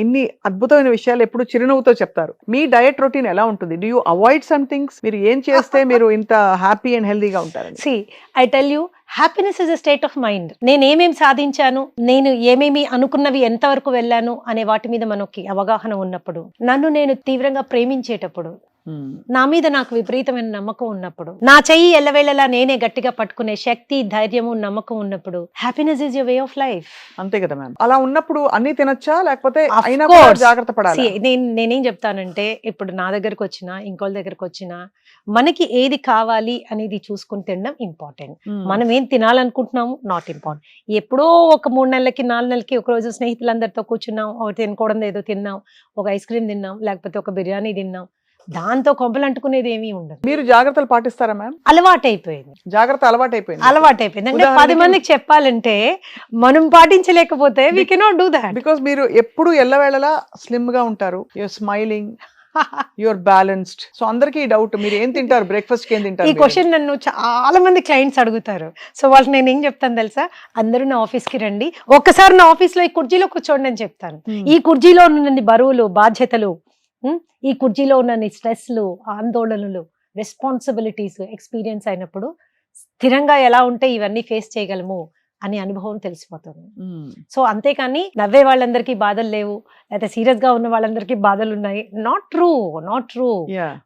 ఇన్ని అద్భుతమైన విషయాలు ఎప్పుడు చిరునవ్వుతో చెప్తారు. మీ డయట్ రొటీన్ ఎలా ఉంటుంది? Do you avoid some things? మీరు ఏం చేస్తే మీరు ఇంత హ్యాపీ అండ్ హెల్దీగా ఉంటారు? I tell you, happiness is a state of mind. నేను ఏమేమి సాధించాను, నేను ఏమేమి అనుకున్నవి ఎంతవరకు వెళ్ళాను అనే వాటి మీద మనకి అవగాహన ఉన్నప్పుడు, నన్ను నేను తీవ్రంగా ప్రేమించేటప్పుడు, నా మీద నాకు విపరీతమైన నమ్మకం ఉన్నప్పుడు, నా చెయ్యి ఎల్లవేళలా నేనే గట్టిగా పట్టుకునే శక్తి, ధైర్యము, నమ్మకం ఉన్నప్పుడు, happiness is your way of life. అంతే కదా మ్యామ్. అలా ఉన్నప్పుడు అన్ని తినొచ్చా, లేకపోతే Of అయినా course. కూడా జాగ్రత్త పడాలి? నేనేం చెప్తానంటే, ఇప్పుడు నా దగ్గరకు వచ్చినా ఇంకోళ్ళ దగ్గరకు వచ్చినా మనకి ఏది కావాలి అనేది చూసుకుని తినడం ఇంపార్టెంట్. మనం ఏం తినాలనుకుంటున్నాము నాట్ ఇంపార్టెంట్. ఎప్పుడో ఒక 3 నెలలకి 4 నెలలకి ఒక రోజు స్నేహితులందరితో కూర్చున్నాం, తినకూడదు ఏదో తిన్నాం, ఒక ఐస్ క్రీమ్ తిన్నాం, లేకపోతే ఒక బిర్యానీ తిన్నాం, దాంతో కొంపలు అంటుకునేది ఏమీ ఉండదు. మీరు జాగ్రత్తలు పాటిస్తారా మ్యామ్? అలవాటైపోయింది. అలవాటైపోయింది. అంటే 10 మందికి చెప్పాలంటే మనం పాటించలేకపోతే we cannot do that. Because మీరు ఎప్పుడు ఎల్లవేళలా స్లిమ్ గా ఉంటారు, you're smiling, you're balanced. So అందరికీ డౌట్, మీరు ఏం తింటారు, బ్రేక్ఫాస్ట్ కి ఏం తింటారు? ఈ క్వశ్చన్ నన్ను చాలా మంది క్లయింట్స్ అడుగుతారు. సో వాళ్ళకి నేను ఏం చెప్తాను తెలుసా, అందరూ నా ఆఫీస్ కి రండి, ఒక్కసారి నా ఆఫీస్ లో ఈ కుర్చీలో కూర్చోండి అని చెప్తాను. ఈ కుర్చీలో ఉన్న బరువులు, బాధ్యతలు, ఈ కుర్చీలో ఉన్న స్ట్రెస్లు, ఆందోళనలు, రెస్పాన్సిబిలిటీస్ ఎక్స్పీరియన్స్ అయినప్పుడు స్థిరంగా ఎలా ఉంటే ఇవన్నీ ఫేస్ చేయగలము అనే అనుభవం తెలిసిపోతుంది. సో అంతేకాని నవ్వే వాళ్ళందరికీ బాధలు లేవు, లేకపోతే సీరియస్ గా ఉన్న వాళ్ళందరికీ బాధలు ఉన్నాయి, నాట్ ట్రూ.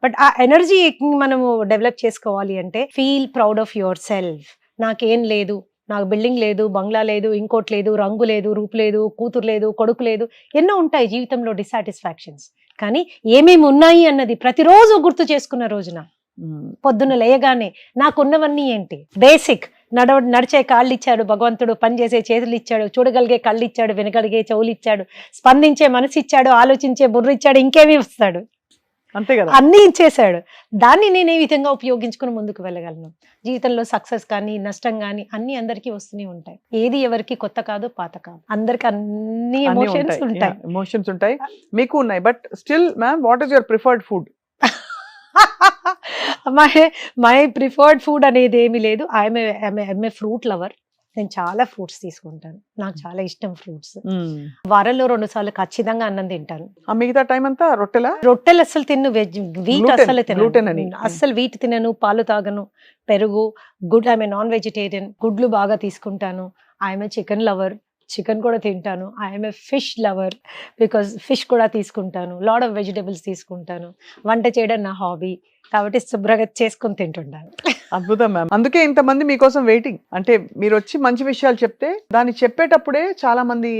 బట్ ఆ ఎనర్జీ మనము డెవలప్ చేసుకోవాలి అంటే, feel proud of your self. నాకేం లేదు, నాకు బిల్డింగ్ లేదు, బంగ్లా లేదు, ఇంకోటి లేదు, రంగు లేదు, రూపు లేదు, కూతురు లేదు, కొడుకు లేదు, ఎన్నో ఉంటాయి జీవితంలో డిసాటిస్ఫాక్షన్స్. కానీ ఏమేమి ఉన్నాయి అన్నది ప్రతిరోజు గుర్తు చేసుకున్న రోజున, పొద్దున్న లేయగానే నాకున్నవన్నీ ఏంటి, బేసిక్ నడిచే కాళ్ళు ఇచ్చాడు భగవంతుడు, పనిచేసే చేతులు ఇచ్చాడు, చూడగలిగే కళ్ళు ఇచ్చాడు, వినగలిగే చెవులు ఇచ్చాడు, స్పందించే మనసు ఇచ్చాడు, ఆలోచించే బుర్ర ఇచ్చాడు, ఇంకేమీ ఇస్తాడు, అంతే కదా, అన్ని ఇచ్చేసాడు. దాన్ని నేను ఏ విధంగా ఉపయోగించుకుని ముందుకు వెళ్ళగలను? జీవితంలో సక్సెస్ కానీ నష్టం కానీ అన్ని అందరికీ వస్తూనే ఉంటాయి. ఏది ఎవరికి కొత్త కాదు, పాత కాదు, అందరికి అన్ని ఎమోషన్స్ ఉంటాయి, మీకు ఉన్నాయి. But still ma'am, what is your preferred food? My preferred food అనేది ఏమీ లేదు. I'm a fruit lover. నేను చాలా ఫ్రూట్స్ తీసుకుంటాను, నాకు చాలా ఇష్టం ఫ్రూట్స్. వారంలో 2 సార్లు ఖచ్చితంగా అన్నం తింటాను. మిగతా టైం అంతా రొట్టెలు అస్సలు తిన్ను, వీట్ అస్సలు తినను, అస్సలు వీట్ తినను, పాలు తాగను, పెరుగు, good, I'm a non vegetarian, గుడ్లు బాగా తీసుకుంటాను. I'm a chicken lover, chicken కూడా తింటాను. I'm a fish lover, because fish కూడా తీసుకుంటాను. లాట్ ఆఫ్ వెజిటబుల్స్ తీసుకుంటాను. వంట చేయడం నా హాబీ కాబట్టి శుభ్రంగా చేసుకుని తింటుంటాను. అద్భుతం మ్యామ్. అందుకే ఇంతమంది మీకోసం వెయిటింగ్. అంటే మీరు వచ్చి మంచి విషయాలు చెప్తే దాన్ని చెప్పేటప్పుడే చాలా మంది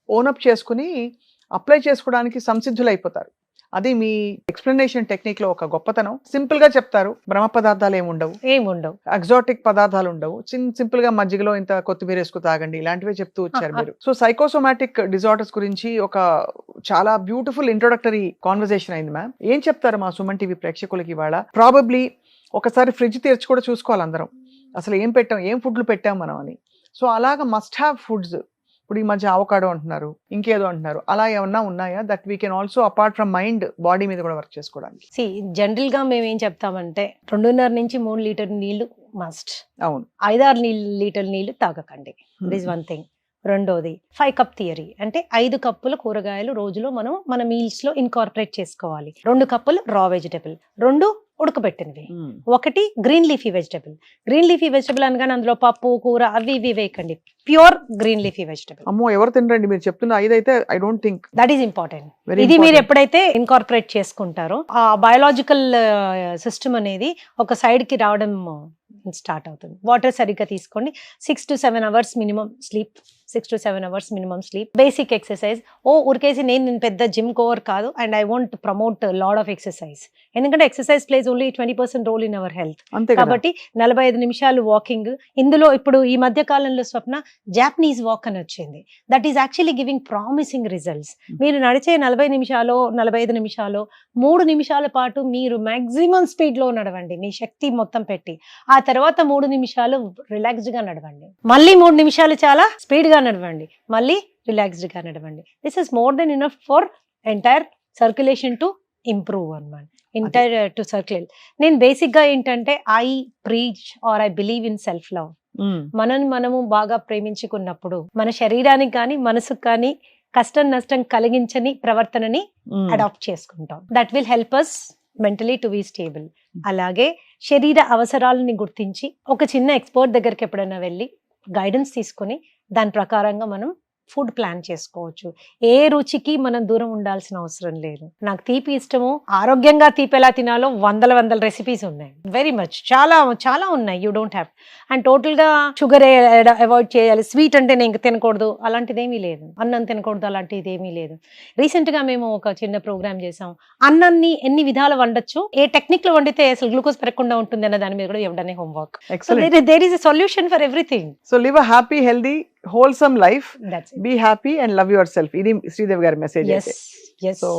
ఓనప్ చేసుకుని అప్లై చేసుకోవడానికి సంసిద్ధులు అయిపోతారు. అది మీ ఎక్స్ప్లెనేషన్ టెక్నిక్ లో ఒక గొప్పతనం. సింపుల్ గా చెప్తారు, బ్రహ్మ పదార్థాలు ఏముండవు, ఎగ్జాటిక్ పదార్థాలు ఉండవు, సింపుల్ గా మజ్జిగలో ఇంత కొత్తిమీర వేసుకు తాగండి, ఇలాంటివే చెప్తూ వచ్చారు మీరు. సో సైకోసోమాటిక్ డిజార్డర్స్ గురించి ఒక చాలా బ్యూటిఫుల్ ఇంట్రొడక్టరీ కాన్వర్సేషన్ అయింది మ్యామ్. ఏం చెప్తారు మా సుమన్ టీవీ ప్రేక్షకులకి ఇవాళ? ప్రాబబ్లీ ఒకసారి ఫ్రిడ్జ్ తెరిచి కూడా చూసుకోవాలి అందరం, అసలు ఏం ఫుడ్లు పెట్టాం మనం అని. సో అలాగా మస్ట్ హ్యావ్ ఫుడ్స్, ఇప్పుడు ఈ మధ్య అవకాడో అంటున్నారు, ఇంకేదో అంటున్నారు, అలా ఏమన్నా ఉన్నాయా that we can also apart from mind body మీద కూడా వర్క్ చేసుకోవడానికి? జనరల్ గా మేము ఏం చెప్తామంటే 2.5 నుంచి 3 లీటర్ నీళ్లు మస్ట్. అవును. 5-6 లీటర్ నీళ్లు తాగకండి. This one thing. రెండోది 5 కప్ థియరీ, అంటే 5 కప్పుల కూరగాయలు రోజులో మనం మన మీల్స్ లో ఇన్కార్పొరేట్ చేసుకోవాలి. 2 కప్పులు రా vegetable, 2 ఉడకబెట్టినవి, 1 green leafy vegetable. Green leafy vegetable అనగానే అందులో పప్పు కూర అవి ఇవి వేయకండి, ప్యూర్ గ్రీన్ లీఫీ వెజిటబుల్. అమ్మో ఎవరు తినరండి మీరు చెప్తున్న 5 అయితే. I don't think that is important. ఇది మీరు ఎప్పుడైతే ఇన్కార్పొరేట్ చేసుకుంటారో ఆ బయోలాజికల్ సిస్టమ్ అనేది ఒక సైడ్ కి రావడం స్టార్ట్ అవుతుంది. వాటర్ సరిగ్గా తీసుకోండి. 6 to 7 hours minimum sleep. 6 to 7 hours minimum sleep. Basic exercise. ఉరికేసి నేను పెద్ద జిమ్ కోవర్ కాదు and I want promote lot of exercise, ఎందుకంటే exercise plays only 20% role in our health. కాబట్టి 45 నిమిషాలు వాకింగ్. ఇందులో ఇప్పుడు ఈ మధ్య కాలంలో స్వప్న జాపనీస్ వాక్ అని వచ్చింది. That is actually giving promising results. మీరు నడిచే 40 నిమిషాలు 45 నిమిషాలు 3 నిమిషాల పాటు మీరు మాక్సిమం స్పీడ్ లో నడవండి, మీ శక్తి మొత్తం పెట్టి. ఆ తర్వాత 3 నిమిషాలు రిలాక్స్డ్ గా నడవండి, మళ్ళీ 3 నిమిషాలు చాలా స్పీడ్ గా నడవండి, మళ్ళీ రిలాక్స్డ్ గా నడవండి. This is more than enough for entire circulation to improve అన్నమాట. Entire to circulate. నేను బేసిక్ గా ఏంటంటే I preach or I believe in self love. మనము బాగా ప్రేమించుకున్నప్పుడు మన శరీరానికి కానీ మనసుకు కానీ కష్టం నష్టం కలిగించని ప్రవర్తనని అడాప్ట్ చేసుకుంటాం. That will help us mentally to be stable. అలాగే శరీర అవసరాలని గుర్తించి ఒక చిన్న ఎక్స్పర్ట్ దగ్గరికి ఎప్పుడైనా వెళ్ళి గైడెన్స్ తీసుకొని దాని ప్రకారంగా మనం ఫుడ్ ప్లాన్ చేసుకోవచ్చు. ఏ రుచికి మనం దూరం ఉండాల్సిన అవసరం లేదు. నాకు తీపి ఇష్టము, ఆరోగ్యంగా తీపి ఎలా తినాలో వందల రెసిపీస్ ఉన్నాయి, వెరీ మచ్ చాలా ఉన్నాయి. You don't have and total గా షుగర్ అవాయిడ్ చేయాలి, స్వీట్ అంటే నేను తినకూడదు అలాంటిది ఏమీ లేదు, అన్నం తినకూడదు అలాంటిది ఏమీ లేదు. రీసెంట్ గా మేము ఒక చిన్న ప్రోగ్రామ్ చేసాం. అన్నాన్ని ఎన్ని విధాలు వండొచ్చు, ఏ టెక్నిక్ లో వండితే అసలు గ్లూకోజ్ పెరగకుండా ఉంటుంది అన్న దాని మీద కూడా ఇవ్వడమే homework. There is a solution for everything. So live a happy healthy wholesome life. That's it. Be happy and love yourself. Idi Sridevi gaరి message. Yes. So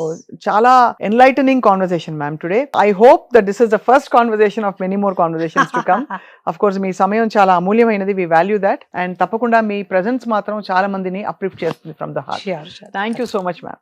chala enlightening conversation ma'am today. I hope that this is the first conversation of many more conversations to come. Of course మీ సమయం చాలా అమూల్యమైనది, we value that, and తప్పకుండా మీ presence మాత్రం చాలా మందిని uplift చేస్తుంది from the heart. Sure. Thank you so much ma'am.